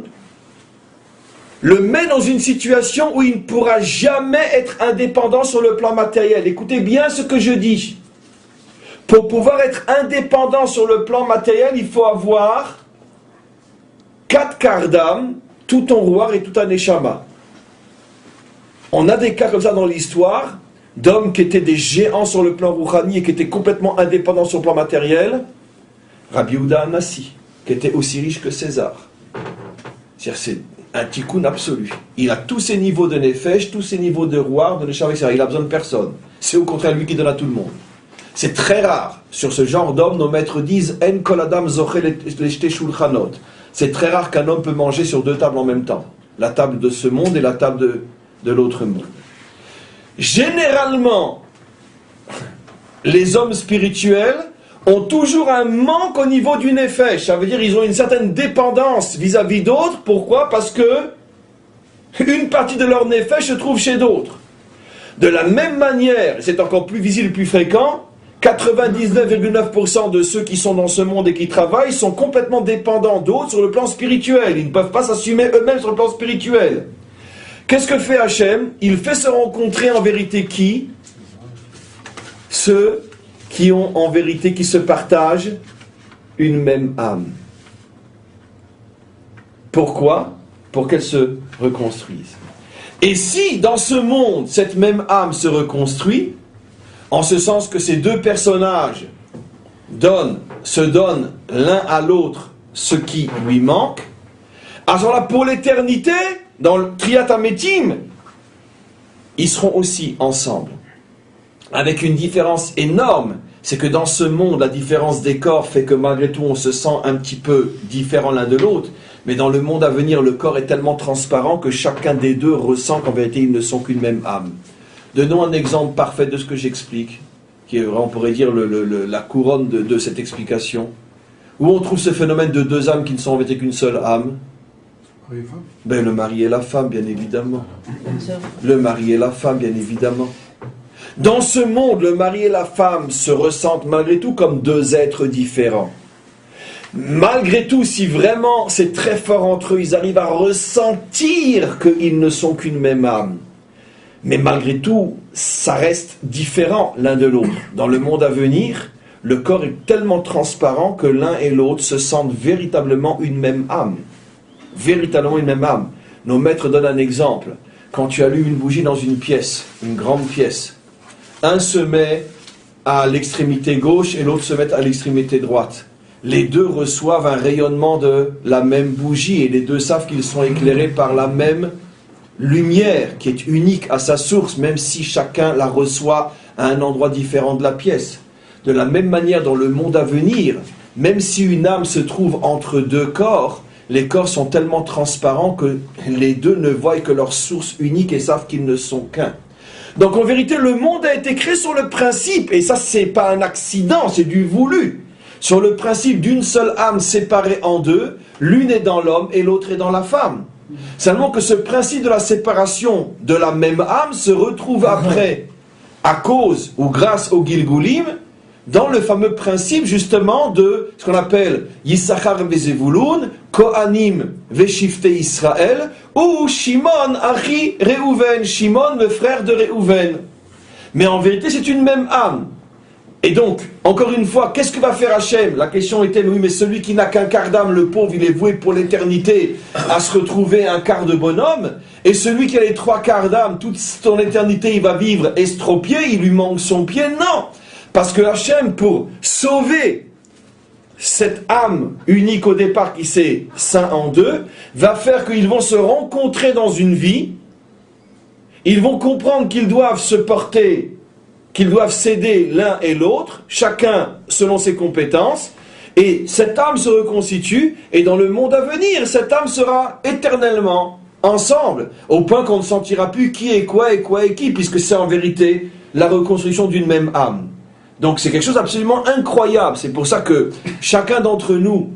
le met dans une situation où il ne pourra jamais être indépendant sur le plan matériel. Écoutez bien ce que je dis. Pour pouvoir être indépendant sur le plan matériel, il faut avoir quatre quarts d'âme, tout ton roi et tout un neshama. On a des cas comme ça dans l'histoire, d'hommes qui étaient des géants sur le plan rouhani et qui étaient complètement indépendants sur le plan matériel. Rabbi Yehuda Anassi, qui était aussi riche que César. C'est un tikkun absolu. Il a tous ses niveaux de nefesh, tous ses niveaux de roi, de neshama, etc. Il n'a besoin de personne. C'est au contraire lui qui donne à tout le monde. C'est très rare. Sur ce genre d'homme, nos maîtres disent En kol adam zochel leshte shulchanot. C'est très rare qu'un homme peut manger sur deux tables en même temps. La table de ce monde et la table de l'autre monde. Généralement, les hommes spirituels ont toujours un manque au niveau du nefesh. Ça veut dire qu'ils ont une certaine dépendance vis-à-vis d'autres. Pourquoi? Parce que une partie de leur nefesh se trouve chez d'autres. De la même manière, c'est encore plus visible et plus fréquent, 99,9% de ceux qui sont dans ce monde et qui travaillent sont complètement dépendants d'autres sur le plan spirituel. Ils ne peuvent pas s'assumer eux-mêmes sur le plan spirituel. Qu'est-ce que fait Hachem? Il fait se rencontrer en vérité qui? Ceux qui ont en vérité, qui se partagent une même âme. Pourquoi? Pour qu'elles se reconstruisent. Et si dans ce monde, cette même âme se reconstruit, en ce sens que ces deux personnages se donnent l'un à l'autre ce qui lui manque, à ce moment-là, pour l'éternité, dans le Triyat HaMetim, ils seront aussi ensemble. Avec une différence énorme, c'est que dans ce monde, la différence des corps fait que malgré tout, on se sent un petit peu différent l'un de l'autre, mais dans le monde à venir, le corps est tellement transparent que chacun des deux ressent qu'en vérité, ils ne sont qu'une même âme. Donnons un exemple parfait de ce que j'explique, qui est, on pourrait dire, la couronne de cette explication. Où on trouve ce phénomène de deux âmes qui ne sont en vérité qu'une seule âme? Ben, le mari et la femme, bien évidemment. Le mari et la femme, bien évidemment. Dans ce monde, le mari et la femme se ressentent malgré tout comme deux êtres différents. Malgré tout, si vraiment c'est très fort entre eux, ils arrivent à ressentir qu'ils ne sont qu'une même âme. Mais malgré tout, ça reste différent l'un de l'autre. Dans le monde à venir, le corps est tellement transparent que l'un et l'autre se sentent véritablement une même âme. Véritablement une même âme. Nos maîtres donnent un exemple. Quand tu allumes une bougie dans une pièce, une grande pièce, un se met à l'extrémité gauche et l'autre se met à l'extrémité droite. Les deux reçoivent un rayonnement de la même bougie et les deux savent qu'ils sont éclairés par la même lumière qui est unique à sa source, même si chacun la reçoit à un endroit différent de la pièce. De la même manière, dans le monde à venir, même si une âme se trouve entre deux corps, les corps sont tellement transparents que les deux ne voient que leur source unique et savent qu'ils ne sont qu'un. Donc en vérité, le monde a été créé sur le principe, et ça c'est pas un accident, c'est du voulu, sur le principe d'une seule âme séparée en deux, l'une est dans l'homme et l'autre est dans la femme. Seulement que ce principe de la séparation de la même âme se retrouve après, à cause ou grâce au Gilgulim, dans le fameux principe justement de ce qu'on appelle Yissachar vezevulun, Kohanim veshifte Israël, ou Shimon achi Reuven, Shimon le frère de Reuven. Mais en vérité c'est une même âme. Et donc, encore une fois, qu'est-ce que va faire Hachem? La question était, oui, mais celui qui n'a qu'un quart d'âme, le pauvre, il est voué pour l'éternité à se retrouver un quart de bonhomme. Et celui qui a les trois quarts d'âme, toute son éternité, il va vivre estropié, il lui manque son pied. Non! Parce que Hachem, pour sauver cette âme unique au départ qui s'est scindée en deux, va faire qu'ils vont se rencontrer dans une vie, ils vont comprendre qu'ils doivent se porter, qu'ils doivent s'aider l'un et l'autre, chacun selon ses compétences, Et cette âme se reconstitue, et dans le monde à venir, cette âme sera éternellement ensemble, au point qu'on ne sentira plus qui est quoi et qui, puisque c'est en vérité la reconstruction d'une même âme. Donc c'est quelque chose d'absolument incroyable. C'est pour ça que chacun d'entre nous,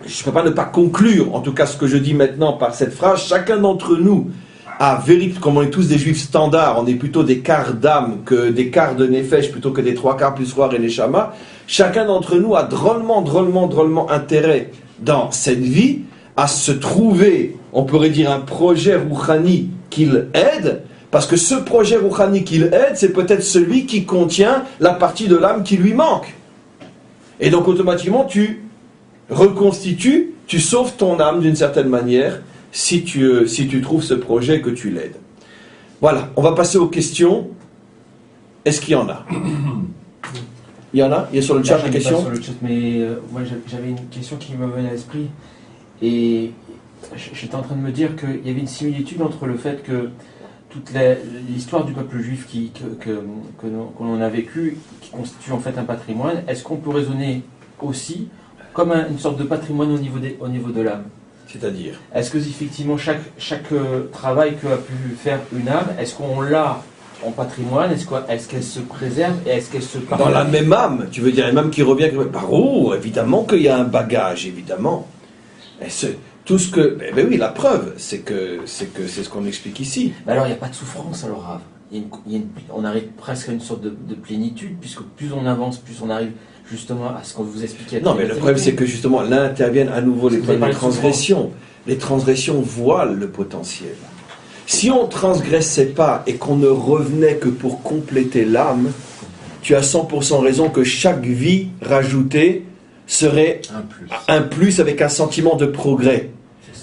je ne peux pas ne pas conclure, en tout cas ce que je dis maintenant par cette phrase, chacun d'entre nous a vérifié, comme on est tous des juifs standards, on est plutôt des quarts d'âme que des quarts de nefesh, plutôt que des trois quarts plus roir et neshama, chacun d'entre nous a drôlement intérêt dans cette vie à se trouver, on pourrait dire, un projet rouhani qu'il aide, parce que ce projet rouhani qu'il aide, c'est peut-être celui qui contient la partie de l'âme qui lui manque. Et donc automatiquement tu reconstitues, tu sauves ton âme d'une certaine manière, si tu trouves ce projet que tu l'aides. Voilà, on va passer aux questions. Est-ce qu'il y en a? Il y en a? Il y a sur le chat des questions? Sur le chat, mais moi j'avais une question qui me venait à l'esprit. Et j'étais en train de me dire qu'il y avait une similitude entre le fait que toute l'histoire du peuple juif que l'on a vécu, qui constitue en fait un patrimoine, est-ce qu'on peut raisonner aussi comme une sorte de patrimoine au niveau de l'âme? C'est-à-dire? Est-ce que effectivement chaque travail que a pu faire une âme, est-ce qu'on l'a en patrimoine, est-ce qu'elle se préserve et est-ce qu'elle se partage? Dans la même âme, tu veux dire, une âme qui revient, évidemment qu'il y a un bagage, évidemment. Tout ce que, oui, la preuve, c'est ce qu'on explique ici. Mais alors il n'y a pas de souffrance alors, Rav. On arrive presque à une sorte de plénitude, puisque plus on avance, plus on arrive justement à ce qu'on vous expliquait. Non, mais le problème c'est que justement là interviennent à nouveau les transgressions. Les transgressions voilent le potentiel. Si on ne transgressait pas et qu'on ne revenait que pour compléter l'âme, tu as 100% raison que chaque vie rajoutée serait un plus avec un sentiment de progrès.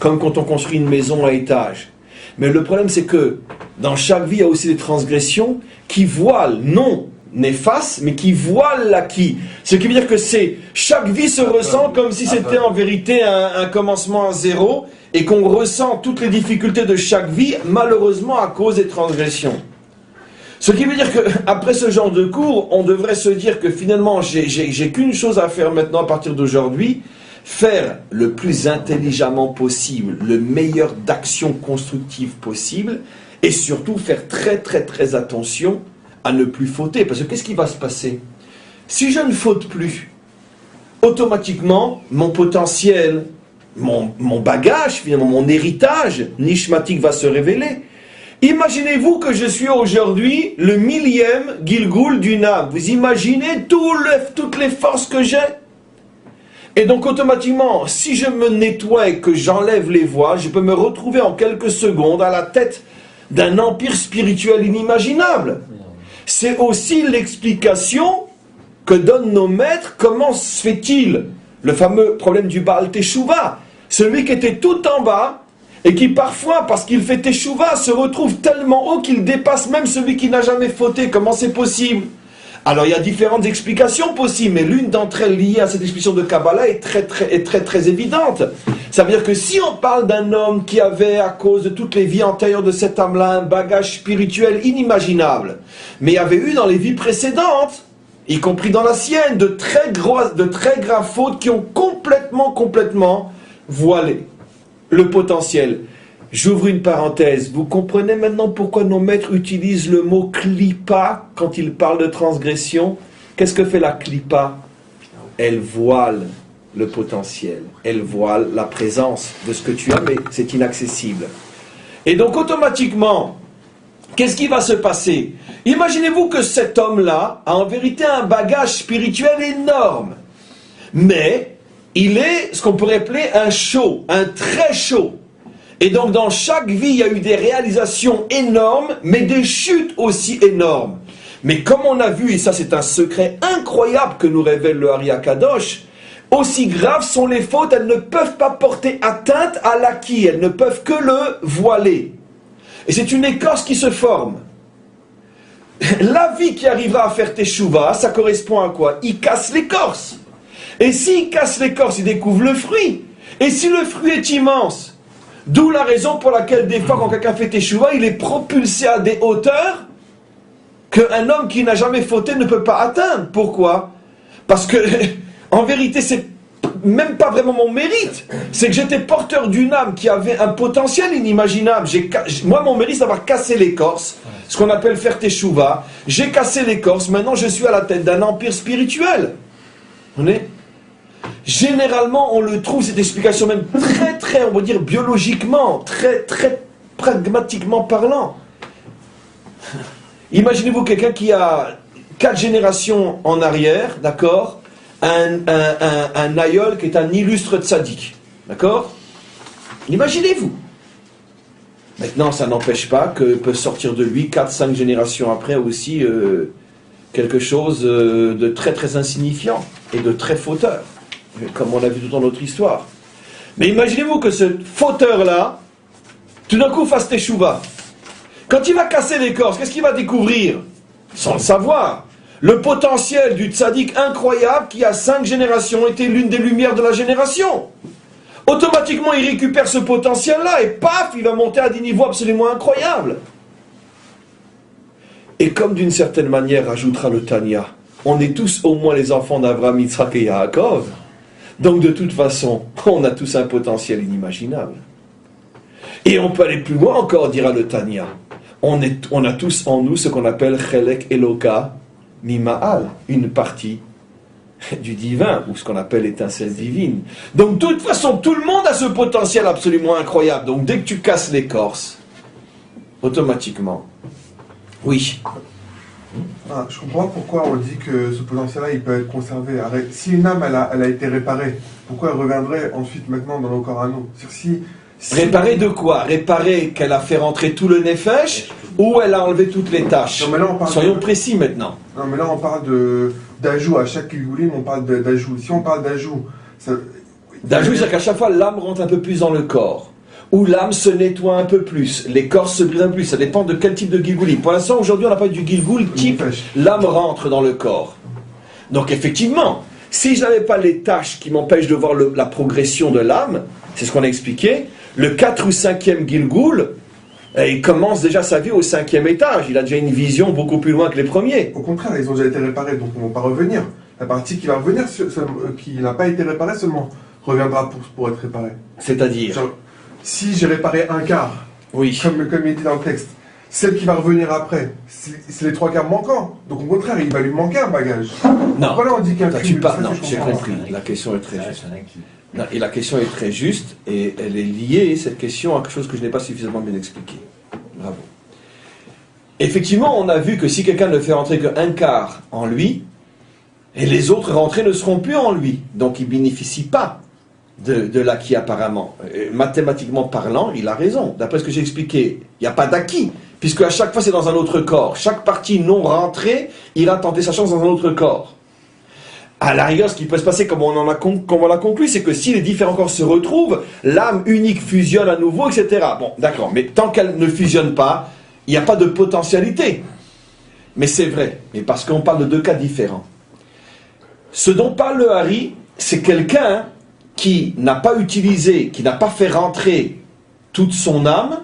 Comme quand on construit une maison à étage. Mais le problème c'est que dans chaque vie il y a aussi des transgressions qui voilent, non néfastes, mais qui voilent l'acquis. Ce qui veut dire que chaque vie se ressent comme si c'était en vérité un commencement à zéro, et qu'on ressent toutes les difficultés de chaque vie, malheureusement à cause des transgressions. Ce qui veut dire qu'après ce genre de cours, on devrait se dire que finalement, j'ai qu'une chose à faire maintenant à partir d'aujourd'hui, faire le plus intelligemment possible, le meilleur d'actions constructives possible, et surtout faire très attention à ne plus fauter. Parce que qu'est-ce qui va se passer? Si je ne faute plus, automatiquement, mon potentiel, mon bagage, finalement, mon héritage nishmatique va se révéler. Imaginez-vous que je suis aujourd'hui le 1000e Gilgoul d'une âme. Vous imaginez toutes les forces que j'ai? Et donc automatiquement, si je me nettoie et que j'enlève les voiles, je peux me retrouver en quelques secondes à la tête d'un empire spirituel inimaginable. C'est aussi l'explication que donnent nos maîtres. Comment se fait-il le fameux problème du Baal Teshuvah, celui qui était tout en bas et qui parfois, parce qu'il fait Teshuvah, se retrouve tellement haut qu'il dépasse même celui qui n'a jamais fauté. Comment c'est possible? Alors il y a différentes explications possibles, mais l'une d'entre elles liée à cette explication de Kabbalah est très évidente. Ça veut dire que si on parle d'un homme qui avait, à cause de toutes les vies antérieures de cette âme-là, un bagage spirituel inimaginable, mais il y avait eu dans les vies précédentes, y compris dans la sienne, de très graves fautes qui ont complètement voilé le potentiel. J'ouvre une parenthèse. Vous comprenez maintenant pourquoi nos maîtres utilisent le mot klipa quand ils parlent de transgression? Qu'est-ce que fait la klipa? Elle voile le potentiel. Elle voile la présence de ce que tu as, mais c'est inaccessible. Et donc automatiquement, qu'est-ce qui va se passer? Imaginez-vous que cet homme-là a en vérité un bagage spirituel énorme. Mais il est ce qu'on pourrait appeler un très chaud. Et donc dans chaque vie, il y a eu des réalisations énormes, mais des chutes aussi énormes. Mais comme on a vu, et ça c'est un secret incroyable que nous révèle le Ari Akadosh, aussi graves sont les fautes, elles ne peuvent pas porter atteinte à l'acquis, elles ne peuvent que le voiler. Et c'est une écorce qui se forme. La vie qui arrivera à faire Teshuvah, ça correspond à quoi? Il casse l'écorce. Et s'il casse l'écorce, il découvre le fruit. Et si le fruit est immense, d'où la raison pour laquelle des fois quand quelqu'un fait Teshuvah, il est propulsé à des hauteurs qu'un homme qui n'a jamais fauté ne peut pas atteindre. Pourquoi? Parce que En vérité, c'est même pas vraiment mon mérite. C'est que j'étais porteur d'une âme qui avait un potentiel inimaginable. Moi, mon mérite, c'est d'avoir cassé l'écorce, ce qu'on appelle faire teshuva. J'ai cassé l'écorce, maintenant je suis à la tête d'un empire spirituel. Vous voyez ? Généralement, on le trouve, cette explication même très, on va dire biologiquement, très pragmatiquement parlant. Imaginez-vous quelqu'un qui a 4 générations en arrière, d'accord, un aïeul qui est un illustre tzaddik, d'accord. Imaginez-vous. Maintenant, ça n'empêche pas que peut sortir de lui 4-5 générations après aussi quelque chose de très insignifiant et de très fauteur, comme on l'a vu tout dans notre histoire. Mais imaginez-vous que ce fauteur-là, tout d'un coup, fasse teshuva. Quand il va casser l'écorce, qu'est-ce qu'il va découvrir? Sans le savoir. Le potentiel du tzaddik incroyable qui, à 5 générations, était l'une des lumières de la génération. Automatiquement, il récupère ce potentiel-là et paf, il va monter à des niveaux absolument incroyables. Et comme d'une certaine manière, ajoutera le Tanya, on est tous au moins les enfants d'Abraham, Yitzhak et Yaakov. Donc de toute façon, on a tous un potentiel inimaginable. Et on peut aller plus loin encore, dira le Tanya. On a tous en nous ce qu'on appelle Chelek Eloka Mima'al, une partie du divin, ou ce qu'on appelle l'étincelle divine. Donc de toute façon, tout le monde a ce potentiel absolument incroyable. Donc dès que tu casses l'écorce, automatiquement, oui. Ah, je comprends pas pourquoi on dit que ce potentiel-là, il peut être conservé. Si une âme, elle a été réparée, pourquoi elle reviendrait ensuite maintenant dans nos corps à nous? Réparer de quoi? Réparer qu'elle a fait rentrer tout le nefesh ou elle a enlevé toutes les tâches? Non, mais là, soyons précis maintenant. Non, mais là on parle d'ajout. À chaque Gilgulim, on parle d'ajout. Si on parle d'ajout... D'ajout, c'est qu'à chaque fois, l'âme rentre un peu plus dans le corps. Ou l'âme se nettoie un peu plus. L'écorce se brise un peu plus. Ça dépend de quel type de Gilgulim. Pour l'instant, aujourd'hui, on n'a pas du Gilgul type l'âme rentre dans le corps. Donc effectivement, si je n'avais pas les tâches qui m'empêchent de voir la progression de l'âme, c'est ce qu'on a expliqué, le 4 ou 5e Gilgul, il commence déjà sa vie au 5e étage. Il a déjà une vision beaucoup plus loin que les premiers. Au contraire, ils ont déjà été réparés, donc ils ne vont pas revenir. La partie qui va revenir, qui n'a pas été réparée seulement, reviendra pour être réparée. C'est-à-dire si j'ai réparé un quart, oui. comme il dit dans le texte, celle qui va revenir après, c'est les 3 quarts manquants. Donc au contraire, il va lui manquer un bagage. Non, voilà, on dit qu'un cumul. Non, j'ai compris. La question est très juste. Non, et la question est très juste, et elle est liée, cette question, à quelque chose que je n'ai pas suffisamment bien expliqué. Bravo. Effectivement, on a vu que si quelqu'un ne fait rentrer qu'un quart en lui, et les autres rentrées ne seront plus en lui. Donc il ne bénéficie pas de l'acquis apparemment. Mathématiquement parlant, il a raison. D'après ce que j'ai expliqué, il n'y a pas d'acquis, puisque à chaque fois c'est dans un autre corps. Chaque partie non rentrée ira tenter sa chance dans un autre corps. À la rigueur, ce qui peut se passer, comme on l'a conclu, c'est que si les différents corps se retrouvent, l'âme unique fusionne à nouveau, etc. Bon, d'accord, mais tant qu'elle ne fusionne pas, il n'y a pas de potentialité. Mais c'est vrai, mais parce qu'on parle de 2 cas différents. Ce dont parle le Hari, c'est quelqu'un qui n'a pas utilisé, qui n'a pas fait rentrer toute son âme,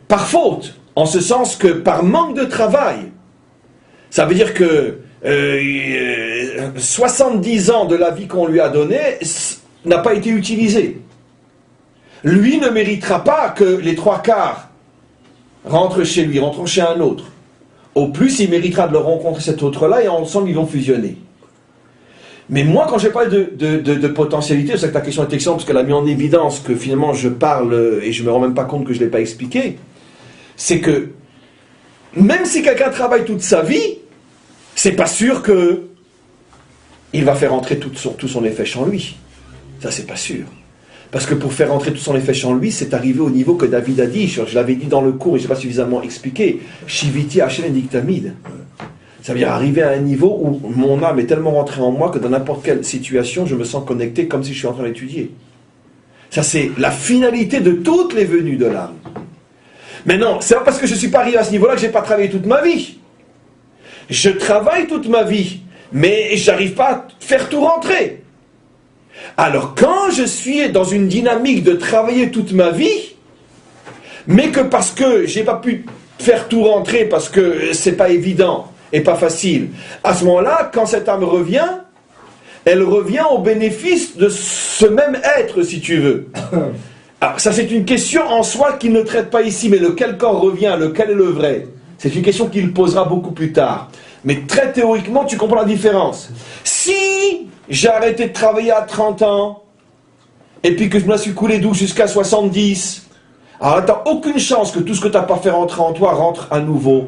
par faute, en ce sens que par manque de travail. Ça veut dire que 70 ans de la vie qu'on lui a donnée n'a pas été utilisé. Lui ne méritera pas que les 3 quarts rentrent chez lui, rentrent chez un autre. Au plus, il méritera de le rencontrer cet autre-là et ensemble ils vont fusionner. Mais moi, quand j'ai parlé de potentialité, c'est que ta question est excellente parce qu'elle a mis en évidence que finalement je parle et je me rends même pas compte que je ne l'ai pas expliqué. C'est que même si quelqu'un travaille toute sa vie, c'est pas sûr que il va faire entrer tout son effet en lui. Ça, c'est pas sûr. Parce que pour faire entrer tout son effet en lui, c'est arrivé au niveau que David a dit, je l'avais dit dans le cours et je n'ai pas suffisamment expliqué, Shiviti Hashem Diktamid. Ça veut dire arriver à un niveau où mon âme est tellement rentrée en moi que dans n'importe quelle situation, je me sens connecté comme si je suis en train d'étudier. Ça, c'est la finalité de toutes les venues de l'âme. Mais non, c'est pas parce que je ne suis pas arrivé à ce niveau-là que je n'ai pas travaillé toute ma vie. Je travaille toute ma vie, mais je n'arrive pas à faire tout rentrer. Alors, quand je suis dans une dynamique de travailler toute ma vie, mais que parce que je n'ai pas pu faire tout rentrer, parce que c'est pas évident et pas facile, à ce moment-là, quand cette âme revient, elle revient au bénéfice de ce même être, si tu veux. Alors, ça, c'est une question en soi qu'il ne traite pas ici, mais lequel corps revient, lequel est le vrai? C'est une question qu'il posera beaucoup plus tard. Mais très théoriquement, tu comprends la différence. Si j'ai arrêté de travailler à 30 ans, et puis que je me la suis coulé douce jusqu'à 70, alors tu n'as aucune chance que tout ce que tu n'as pas fait rentrer en toi rentre à nouveau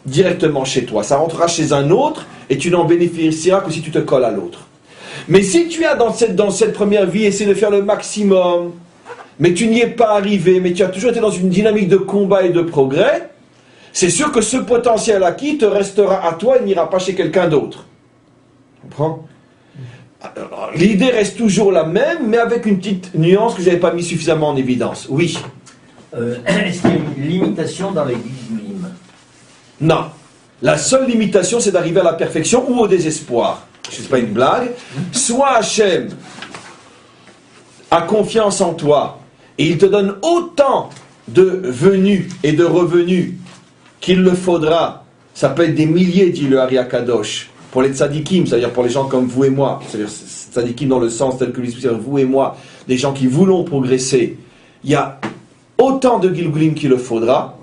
directement chez toi. Ça rentrera chez un autre, et tu n'en bénéficieras que si tu te colles à l'autre. Mais si tu as dans cette première vie essayé de faire le maximum, mais tu n'y es pas arrivé, mais tu as toujours été dans une dynamique de combat et de progrès, c'est sûr que ce potentiel acquis te restera à toi et n'ira pas chez quelqu'un d'autre. Tu comprends? L'idée reste toujours la même, mais avec une petite nuance que je n'avais pas mis suffisamment en évidence. Oui. Est-ce qu'il y a une limitation dans les Gilgulim? Non. La seule limitation, c'est d'arriver à la perfection ou au désespoir. Ce n'est pas une blague. Soit Hachem a confiance en toi et il te donne autant de venus et de revenus qu'il le faudra. Ça peut être des milliers, dit le Ari Akadosh, pour les tzadikim, c'est-à-dire pour les gens comme vous et moi, c'est-à-dire tzadikim dans le sens tel que c'est-à-dire vous et moi, des gens qui voulons progresser. Il y a autant de Gilgulim qu'il le faudra,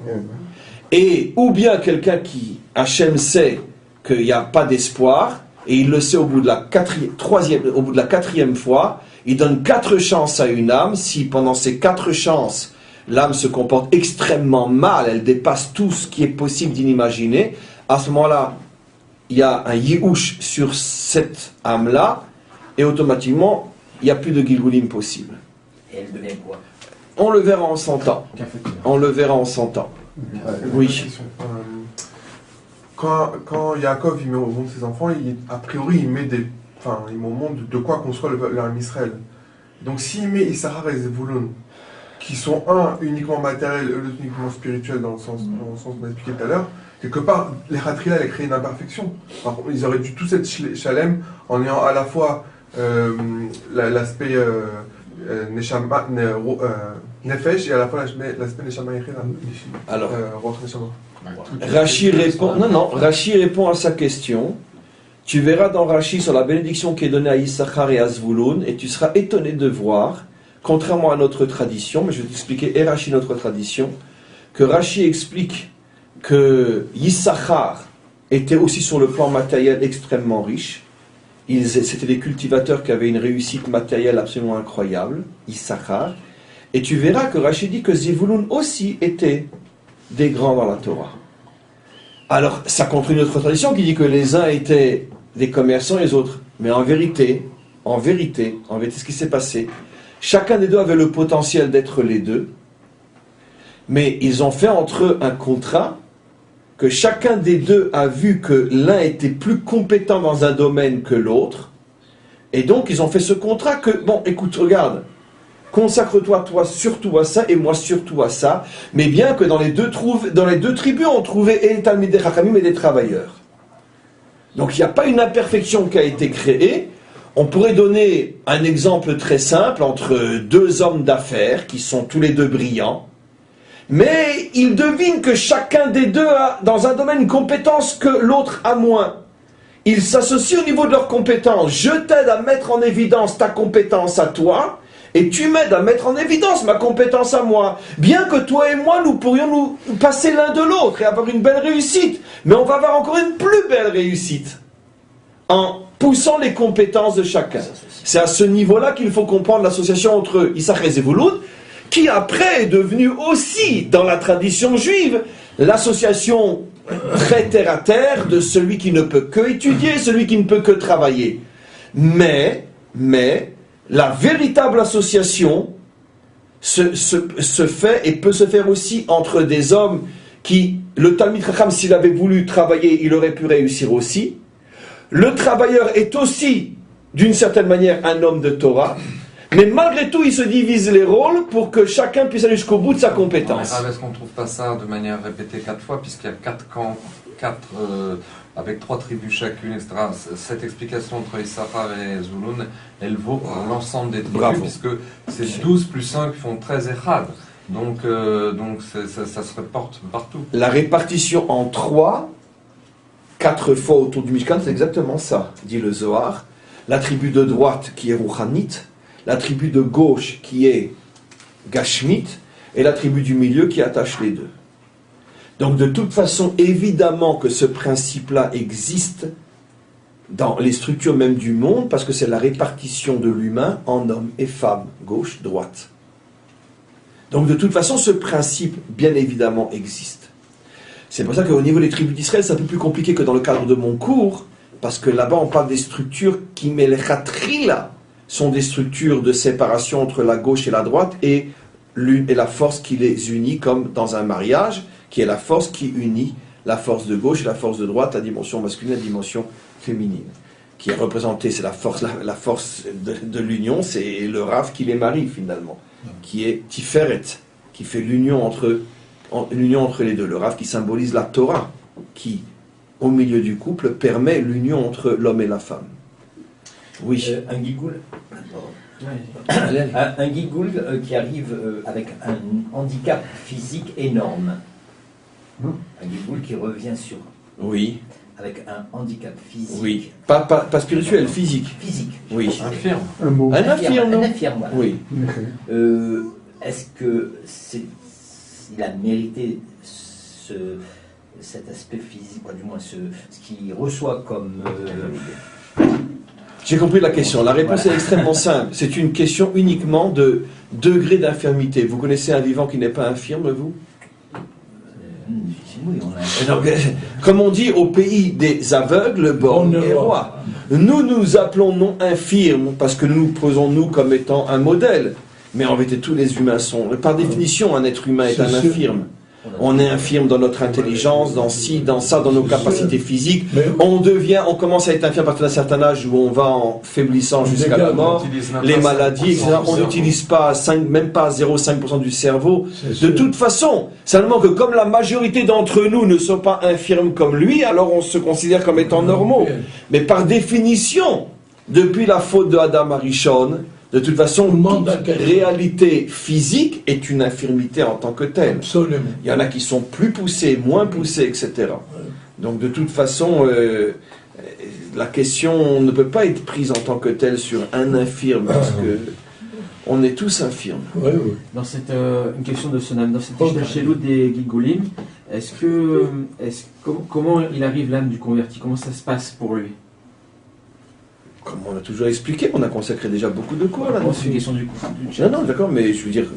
et ou bien quelqu'un qui, Hachem sait qu'il n'y a pas d'espoir, et il le sait au bout de la quatrième fois, il donne 4 chances à une âme. Si pendant ces 4 chances, l'âme se comporte extrêmement mal, elle dépasse tout ce qui est possible d'imaginer, à ce moment-là, il y a un yi'ush sur cette âme-là, et automatiquement, il n'y a plus de Gilgulim possible. Et elle devient quoi? On le verra en 100 ans. On le verra en 100 ans. Oui. Quand Yaakov il met au monde ses enfants, a priori il met il met au monde de quoi construire l'âme Israël. Donc s'il met Issachar et Zevulun, qui sont un uniquement matériel et l'autre uniquement spirituel dans le sens qu'on a expliqué tout à l'heure, quelque part les Khatrila a créé une imperfection. Par contre, ils auraient dû tous être Shalem en ayant à la fois l'aspect Nefesh et à la fois l'aspect Neshama Yechida. Alors, Ruach Neshama. Rashi répond à sa question. Tu verras dans Rashi sur la bénédiction qui est donnée à Issachar et à Zvulun, et tu seras étonné de voir, contrairement à notre tradition, mais je vais t'expliquer, et Rashi, notre tradition, que Rashi explique que Issachar était aussi sur le plan matériel extrêmement riche. C'était des cultivateurs qui avaient une réussite matérielle absolument incroyable, Issachar. Et tu verras que Rashi dit que Zvulun aussi était des grands dans la Torah. Alors, ça contredit notre tradition qui dit que les uns étaient des commerçants et les autres. Mais en vérité, ce qui s'est passé, chacun des deux avait le potentiel d'être les deux, mais ils ont fait entre eux un contrat que chacun des deux a vu que l'un était plus compétent dans un domaine que l'autre, et donc ils ont fait ce contrat que, bon, écoute, regarde, consacre-toi toi surtout à ça et moi surtout à ça, mais bien que dans les deux tribus on trouvait et les Talmidei Chachamim et des travailleurs. Donc il n'y a pas une imperfection qui a été créée. On pourrait donner un exemple très simple entre 2 hommes d'affaires qui sont tous les deux brillants, mais ils devinent que chacun des deux a dans un domaine une compétence que l'autre a moins. Ils s'associent au niveau de leurs compétences. Je t'aide à mettre en évidence ta compétence à toi, et tu m'aides à mettre en évidence ma compétence à moi. Bien que toi et moi, nous pourrions nous passer l'un de l'autre et avoir une belle réussite. Mais on va avoir encore une plus belle réussite en poussant les compétences de chacun. C'est à ce niveau-là qu'il faut comprendre l'association entre Issachar et Zevulun, qui après est devenue aussi, dans la tradition juive, l'association très terre-à-terre de celui qui ne peut que étudier, celui qui ne peut que travailler. Mais, la véritable association se fait et peut se faire aussi entre des hommes qui, le Talmid Chacham, s'il avait voulu travailler, il aurait pu réussir aussi. Le travailleur est aussi, d'une certaine manière, un homme de Torah, mais malgré tout, il se divise les rôles pour que chacun puisse aller jusqu'au bout de sa compétence. Est-ce qu'on ne trouve pas ça de manière répétée 4 fois, puisqu'il y a 4 camps, avec 3 tribus chacune, etc. Cette explication entre Issachar et Zvulun, elle vaut pour l'ensemble des tribus, puisque c'est 12 plus 1 qui font 13 Echad. Donc ça se reporte partout. La répartition en 4 fois autour du Mishkan, c'est exactement ça, dit le Zohar. la tribu de droite qui est Rouhanite, la tribu de gauche qui est Gashmite, et la tribu du milieu qui attache les deux. Donc de toute façon, évidemment que ce principe-là existe dans les structures même du monde, parce que c'est la répartition de l'humain en hommes et femmes, gauche, droite. Donc de toute façon, ce principe, bien évidemment, existe. C'est pour ça qu'au niveau des tribus d'Israël, c'est un peu plus compliqué que dans le cadre de mon cours, parce que là-bas, on parle des structures qui, mais les khatrila, sont des structures de séparation entre la gauche et la droite, et la force qui les unit, comme dans un mariage, qui est la force qui unit la force de gauche et la force de droite, la dimension masculine et la dimension féminine. Qui est représentée, c'est la force de l'union, c'est le Rav qui les marie finalement, qui est Tiferet, qui fait l'union entre les deux. Le Rav qui symbolise la Torah, qui, au milieu du couple, permet l'union entre l'homme et la femme. Oui. Un gigoul. Un gigoul qui arrive avec un handicap physique énorme. Un gigoul qui revient sur. Oui. Avec un handicap physique. Oui. Pas spirituel, physique. Physique. Oui. Infirme. Un mot. Un infirme, non ? Un infirme, voilà. Oui. Est-ce que il a mérité cet aspect physique, ou du moins ce qu'il reçoit comme... J'ai compris la question. La réponse est extrêmement simple. C'est une question uniquement de degré d'infirmité. Vous connaissez un vivant qui n'est pas infirme, vous ? Oui, on a... Donc, comme on dit au pays des aveugles, borgne est roi. Nous appelons non infirmes parce que nous posons nous comme étant un modèle. Mais en vérité, tous les humains sont. Par définition, un être humain est un infirme. On est infirme dans notre intelligence, dans ci, dans ça, dans nos capacités physiques. On commence à être infirme à partir d'un certain âge où on va en faiblissant jusqu'à la mort. Les maladies, etc. On n'utilise pas même pas 0,5% du cerveau. De toute façon, seulement que comme la majorité d'entre nous ne sont pas infirmes comme lui, alors on se considère comme étant normaux. Mais par définition, depuis la faute de Adam Arishon, de toute façon, toute réalité physique est une infirmité en tant que telle. Absolument. Il y en a qui sont plus poussés, moins poussés, etc. Donc de toute façon, la question ne peut pas être prise en tant que telle sur un infirme, parce que on est tous infirmes. Oui, oui. Dans cette une question de Sonam, dans cette Ishtachelut des Gigolim, comment il arrive l'âme du converti? Comment ça se passe pour lui? Comme on a toujours expliqué, on a consacré déjà beaucoup de cours là. C'est une question du Non, d'accord, mais je veux dire,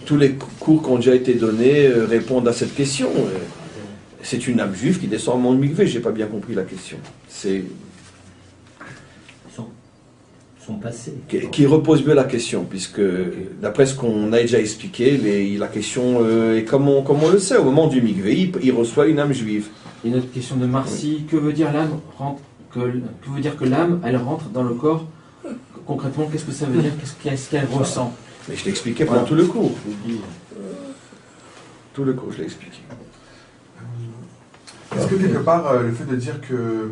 tous les cours qui ont déjà été donnés répondent à cette question. C'est une âme juive qui descend en monde mikvé, j'ai pas bien compris la question. C'est son passé. Qui repose mieux la question, puisque d'après ce qu'on a déjà expliqué, la question est comme on le sait, au moment du mikvé, il reçoit une âme juive. Une autre question de Marcy, que veut dire l'âme rentre que veut dire que l'âme, elle rentre dans le corps? Concrètement, qu'est-ce que ça veut dire? Qu'est-ce qu'elle ressent? Mais je l'ai expliqué pendant tout le cours. Tout le cours, je l'ai expliqué. Est-ce que quelque part, le fait de dire que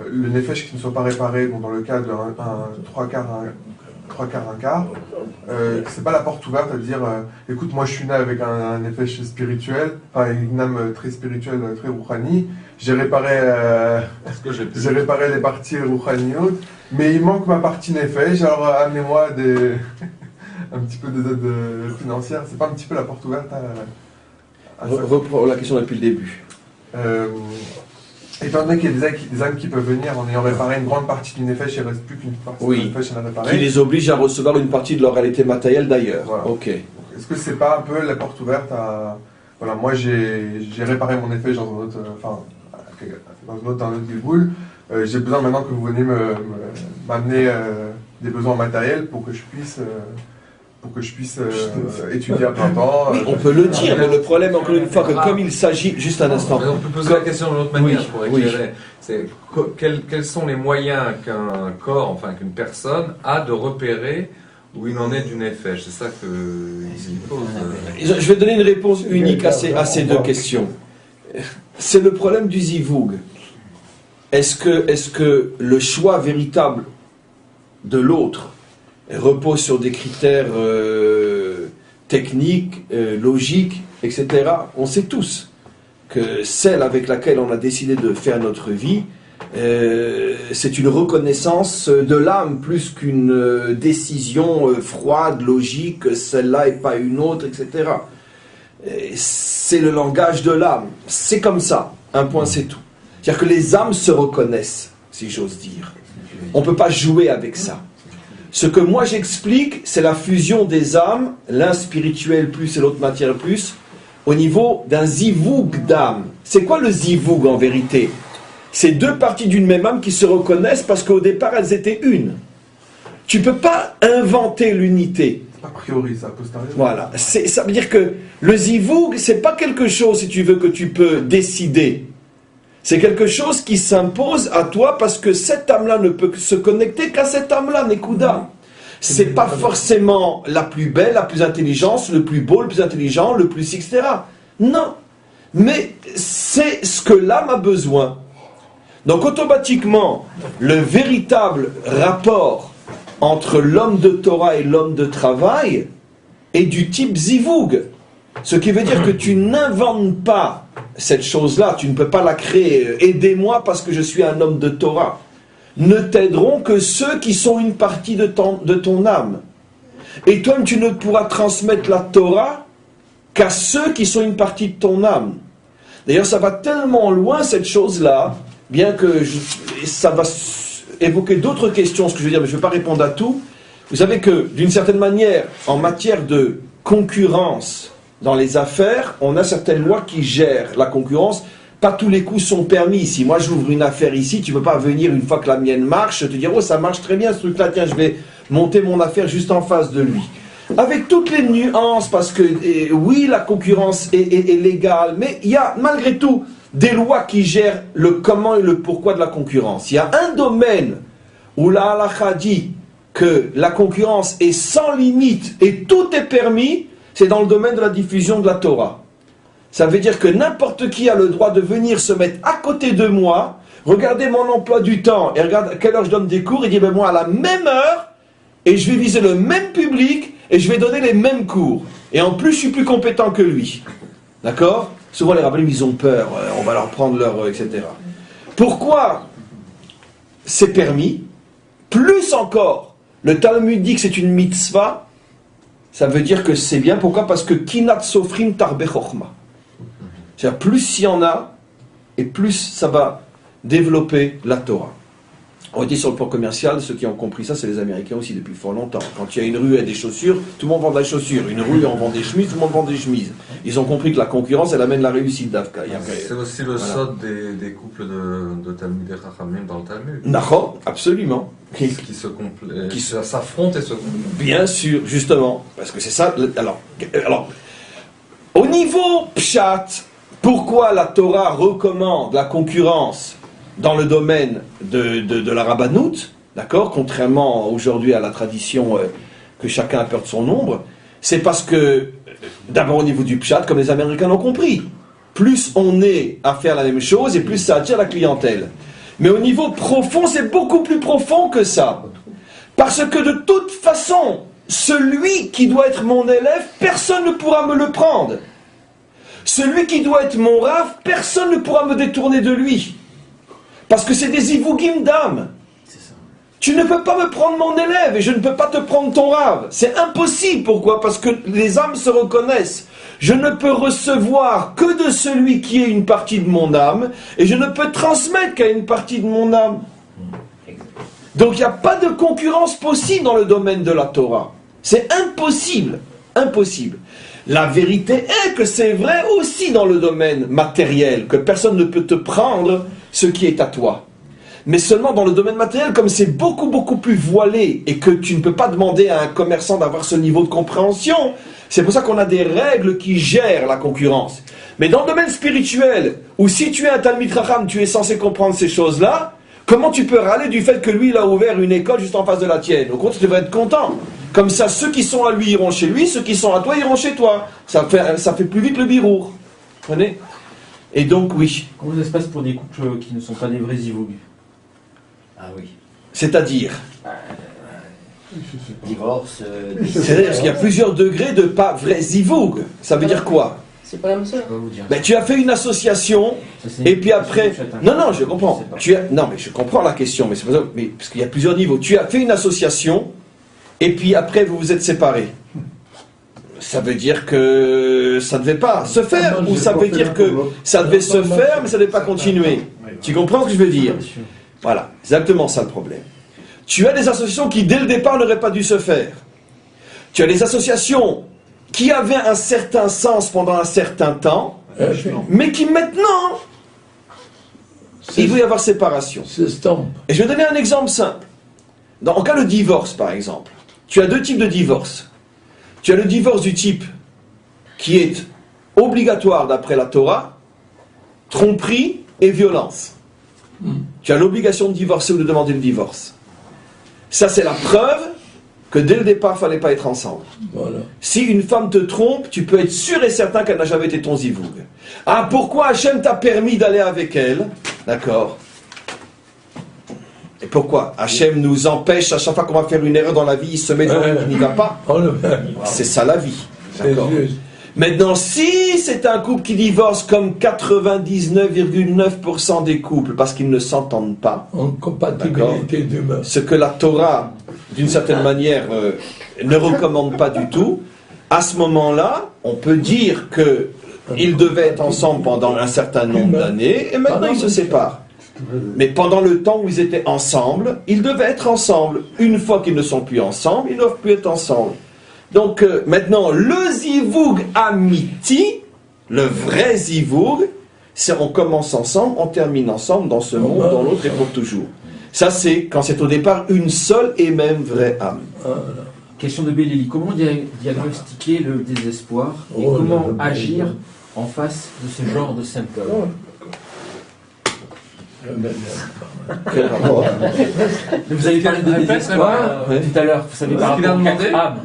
le nefesh qui ne soit pas réparé, bon, dans le cas d'un 3 quarts, un quart, c'est pas la porte ouverte à dire écoute, moi je suis né avec un nefesh spirituel, enfin une âme très spirituelle, très rouhani, j'ai réparé les parties rouhaniotes, mais il manque ma partie nefesh, alors amenez-moi un petit peu des aides financières. C'est pas un petit peu la porte ouverte à ça? Reprends la question depuis le début. Étant donné qu'il y a des âmes qui peuvent venir en ayant réparé une grande partie du nefesh, il ne reste plus qu'une partie du nefesh à réparer. Qui les oblige à recevoir une partie de leur réalité matérielle d'ailleurs. Voilà. Ok. Est-ce que c'est pas un peu la porte ouverte à... Voilà, moi j'ai réparé mon nefesh dans un autre... dans un autre Gilgoul. J'ai besoin maintenant que vous veniez m'amener des besoins matériels pour que je puisse étudier à plein temps. Oui, on peut le dire, mais le problème, encore une fois, que comme il s'agit... Juste un instant. On peut poser la question d'une autre manière pour éclairer. Oui. C'est quels sont les moyens qu'un corps, enfin qu'une personne a de repérer où il en est du nefesh? C'est ça qu'il pose. Je vais donner une réponse unique à ces deux questions. C'est le problème du zivoug. Est-ce que le choix véritable de l'autre repose sur des critères techniques, logiques, etc. On sait tous que celle avec laquelle on a décidé de faire notre vie c'est une reconnaissance de l'âme plus qu'une décision froide, logique, celle-là et pas une autre, etc. C'est le langage de l'âme. C'est comme ça. Un point, c'est tout. C'est-à-dire que les âmes se reconnaissent, si j'ose dire. On ne peut pas jouer avec ça. Ce que moi j'explique, c'est la fusion des âmes, l'un spirituel plus et l'autre matière plus, au niveau d'un zivoug d'âme. C'est quoi le zivoug en vérité? C'est deux parties d'une même âme qui se reconnaissent parce qu'au départ elles étaient une. Tu ne peux pas inventer l'unité. A priori, ça a posteriori. Voilà. Ça veut dire que le zivoug, c'est pas quelque chose, si tu veux, que tu peux décider. C'est quelque chose qui s'impose à toi parce que cette âme-là ne peut se connecter qu'à cette âme-là, Nekuda. C'est pas forcément la plus belle, la plus intelligente, le plus beau, le plus intelligent, le plus etc. Non. Mais c'est ce que l'âme a besoin. Donc automatiquement, le véritable rapport entre l'homme de Torah et l'homme de travail est du type zivoug. Ce qui veut dire que tu n'inventes pas cette chose-là, tu ne peux pas la créer. Aidez-moi parce que je suis un homme de Torah. Ne t'aideront que ceux qui sont une partie de ton âme. Et toi, tu ne pourras transmettre la Torah qu'à ceux qui sont une partie de ton âme. D'ailleurs, ça va tellement loin cette chose-là, bien que ça va évoquer d'autres questions, ce que je veux dire, mais je ne vais pas répondre à tout. Vous savez que, d'une certaine manière, en matière de concurrence dans les affaires, on a certaines lois qui gèrent la concurrence. Pas tous les coups sont permis. Si moi j'ouvre une affaire ici, tu ne peux pas venir une fois que la mienne marche, te dire « Oh, ça marche très bien ce truc-là, tiens, je vais monter mon affaire juste en face de lui. » Avec toutes les nuances, parce que oui, la concurrence est légale, mais il y a malgré tout des lois qui gèrent le comment et le pourquoi de la concurrence. Il y a un domaine où la halakha dit que la concurrence est sans limite et tout est permis, c'est dans le domaine de la diffusion de la Torah. Ça veut dire que n'importe qui a le droit de venir se mettre à côté de moi, regarder mon emploi du temps et regarder à quelle heure je donne des cours et dire ben moi à la même heure, et je vais viser le même public et je vais donner les mêmes cours. Et en plus, je suis plus compétent que lui. D'accord? Souvent les rabbins, ils ont peur, on va leur prendre leur... etc. Pourquoi c'est permis? Plus encore, le Talmud dit que c'est une mitzvah, ça veut dire que c'est bien. Pourquoi? Parce que kinat sofrim tarbe chokhma. C'est-à-dire plus il y en a, et plus ça va développer la Torah. On dit sur le plan commercial, ceux qui ont compris ça, c'est les Américains aussi depuis fort longtemps. Quand il y a une rue et des chaussures, tout le monde vend des chaussures. Une rue, on vend des chemises, tout le monde vend des chemises. Ils ont compris que la concurrence, elle amène la réussite d'Afka. C'est aussi le sod des couples de Talmidei Chachamim dans le Talmud. D'accord, absolument. Qui s'affrontent et se complètent. Bien sûr, justement, parce que c'est ça. Alors, au niveau pshat, pourquoi la Torah recommande la concurrence dans le domaine de la rabbanout, d'accord, contrairement aujourd'hui à la tradition que chacun a peur de son nombre, c'est parce que, d'abord au niveau du pshat, comme les Américains l'ont compris, plus on est à faire la même chose et plus ça attire la clientèle. Mais au niveau profond, c'est beaucoup plus profond que ça. Parce que de toute façon, celui qui doit être mon élève, personne ne pourra me le prendre. Celui qui doit être mon rav, personne ne pourra me détourner de lui. Parce que c'est des ivougim d'âme. Tu ne peux pas me prendre mon élève et je ne peux pas te prendre ton rav. C'est impossible. Pourquoi? Parce que les âmes se reconnaissent. Je ne peux recevoir que de celui qui est une partie de mon âme et je ne peux transmettre qu'à une partie de mon âme. Donc il n'y a pas de concurrence possible dans le domaine de la Torah. C'est impossible. Impossible. La vérité est que c'est vrai aussi dans le domaine matériel, que personne ne peut te prendre ce qui est à toi. Mais seulement dans le domaine matériel, comme c'est beaucoup, beaucoup plus voilé et que tu ne peux pas demander à un commerçant d'avoir ce niveau de compréhension, c'est pour ça qu'on a des règles qui gèrent la concurrence. Mais dans le domaine spirituel, où si tu es un Talmid Chacham, tu es censé comprendre ces choses-là, comment tu peux râler du fait que lui, il a ouvert une école juste en face de la tienne? Au contraire, tu devrais être content. Comme ça, ceux qui sont à lui iront chez lui, ceux qui sont à toi iront chez toi. Ça fait plus vite le birour. Vous comprenez? Et donc, oui. Comment ça se passe pour des couples qui ne sont pas des vrais zivoug? Ah oui. C'est-à-dire Divorce. C'est-à-dire qu'il y a plusieurs degrés de pas vrai zivoug. Ça veut dire quoi? C'est pas comme ça. Je peux vous dire. Ben, tu as fait une association, Ça, c'est et une puis après... question de chat, Non, hein. non, je comprends. Je sais pas. Non, mais je comprends la question, mais c'est pas ça, mais, parce qu'il y a plusieurs niveaux. Tu as fait une association, et puis après, vous vous êtes séparés. Ça veut dire que ça ne devait pas se faire, ou ça veut dire que ça devait se faire, mais ça ne devait pas continuer. Tu comprends ce que je veux dire? Bien sûr. Voilà, exactement ça le problème. Tu as des associations qui, dès le départ, n'auraient pas dû se faire. Tu as des associations qui avaient un certain sens pendant un certain temps, mais qui maintenant, il doit y avoir séparation. C'est stamp. Et je vais donner un exemple simple. En cas de divorce, par exemple, tu as deux types de divorce. Tu as le divorce du type qui est obligatoire d'après la Torah, tromperie et violence. Tu as l'obligation de divorcer ou de demander le divorce. Ça, c'est la preuve que dès le départ, il ne fallait pas être ensemble. Voilà. Si une femme te trompe, tu peux être sûr et certain qu'elle n'a jamais été ton zivoug. Ah, pourquoi Hachem t'a permis d'aller avec elle? D'accord. Et pourquoi Hachem nous empêche, à chaque fois qu'on va faire une erreur dans la vie, il se met dans une qui n'y va pas? Oh, C'est ça la vie. c'est D'accord. juste. Maintenant, si c'est un couple qui divorce comme 99,9% des couples parce qu'ils ne s'entendent pas, En compatibilité d'humain. ce que la Torah, d'une certaine manière, ne recommande pas du tout, à ce moment-là, on peut dire qu'ils devaient être ensemble pendant un certain nombre d'années et maintenant ils se séparent. Mais pendant le temps où ils étaient ensemble, ils devaient être ensemble. Une fois qu'ils ne sont plus ensemble, ils ne doivent plus être ensemble. Donc maintenant, le zivoug amiti, le vrai zivoug, c'est on commence ensemble, on termine ensemble dans ce monde, dans l'autre et pour toujours. Ça c'est quand c'est au départ une seule et même vraie âme. Question de Bellili. Comment diagnostiquer le désespoir et comment agir en face de ce genre de symptômes? Vous avez parlé de désespoir tout à l'heure. Vous savez par qu'il a rapport aux demandé quatre âmes.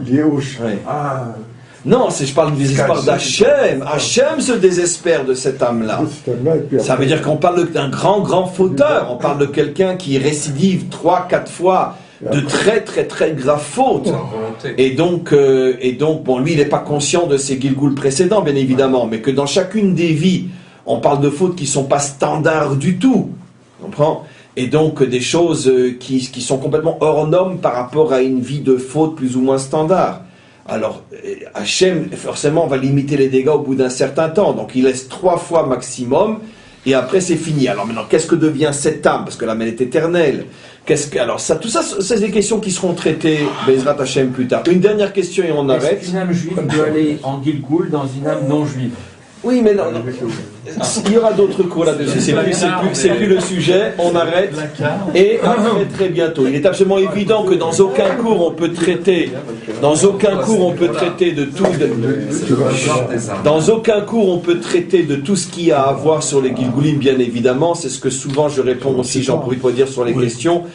Ouais. Ah, Non, je parle du désespoir d'Hachem. Hachem se désespère de cette âme-là. Ça veut dire qu'on parle d'un grand fauteur. On parle de quelqu'un qui récidive 3-4 fois de très graves fautes. Volonté. Et donc, bon, lui, il n'est pas conscient de ses Gilgoul précédents, bien évidemment, mais que dans chacune des vies, on parle de fautes qui ne sont pas standards du tout. Tu comprends? Et donc, des choses qui sont complètement hors normes par rapport à une vie de faute plus ou moins standard. Alors, Hachem, forcément, va limiter les dégâts au bout d'un certain temps. Donc, il laisse 3 fois maximum, et après, c'est fini. Alors maintenant, qu'est-ce que devient cette âme? Parce que l'âme, elle est éternelle. Alors, ça, tout ça, c'est des questions qui seront traitées, Bezrat Hachem, plus tard. Une dernière question et on arrête. Est-ce qu'une âme juive doit aller en Gilgoul dans une âme non juive? Oui, mais non. Il y aura d'autres cours là-dessus. C'est plus le sujet. On arrête. Et après, très bientôt. Il est absolument évident que dans aucun cours on peut traiter de tout. Dans aucun cours on peut traiter de tout ce qu'il y a à voir sur les Gilgoulim, bien évidemment. C'est ce que souvent je réponds aussi, j'en pourrais pas dire sur les questions.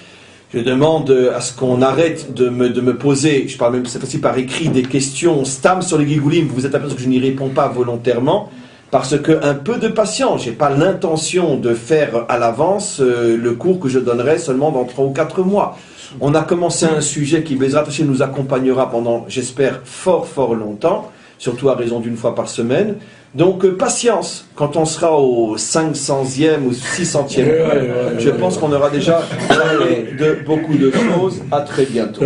Je demande à ce qu'on arrête de me poser, je parle même cette fois-ci par écrit, des questions stam sur les Gilgoulim. Vous êtes aperçu que je n'y réponds pas volontairement, parce que un peu de patience. J'ai pas l'intention de faire à l'avance le cours que je donnerai seulement dans 3 ou 4 mois. On a commencé un sujet qui, Bezrat Hashem, nous accompagnera pendant, j'espère, fort longtemps, surtout à raison d'une fois par semaine. Donc, patience. Quand on sera au 500e ou 600e, je pense qu'on aura déjà parlé de beaucoup de choses. À très bientôt.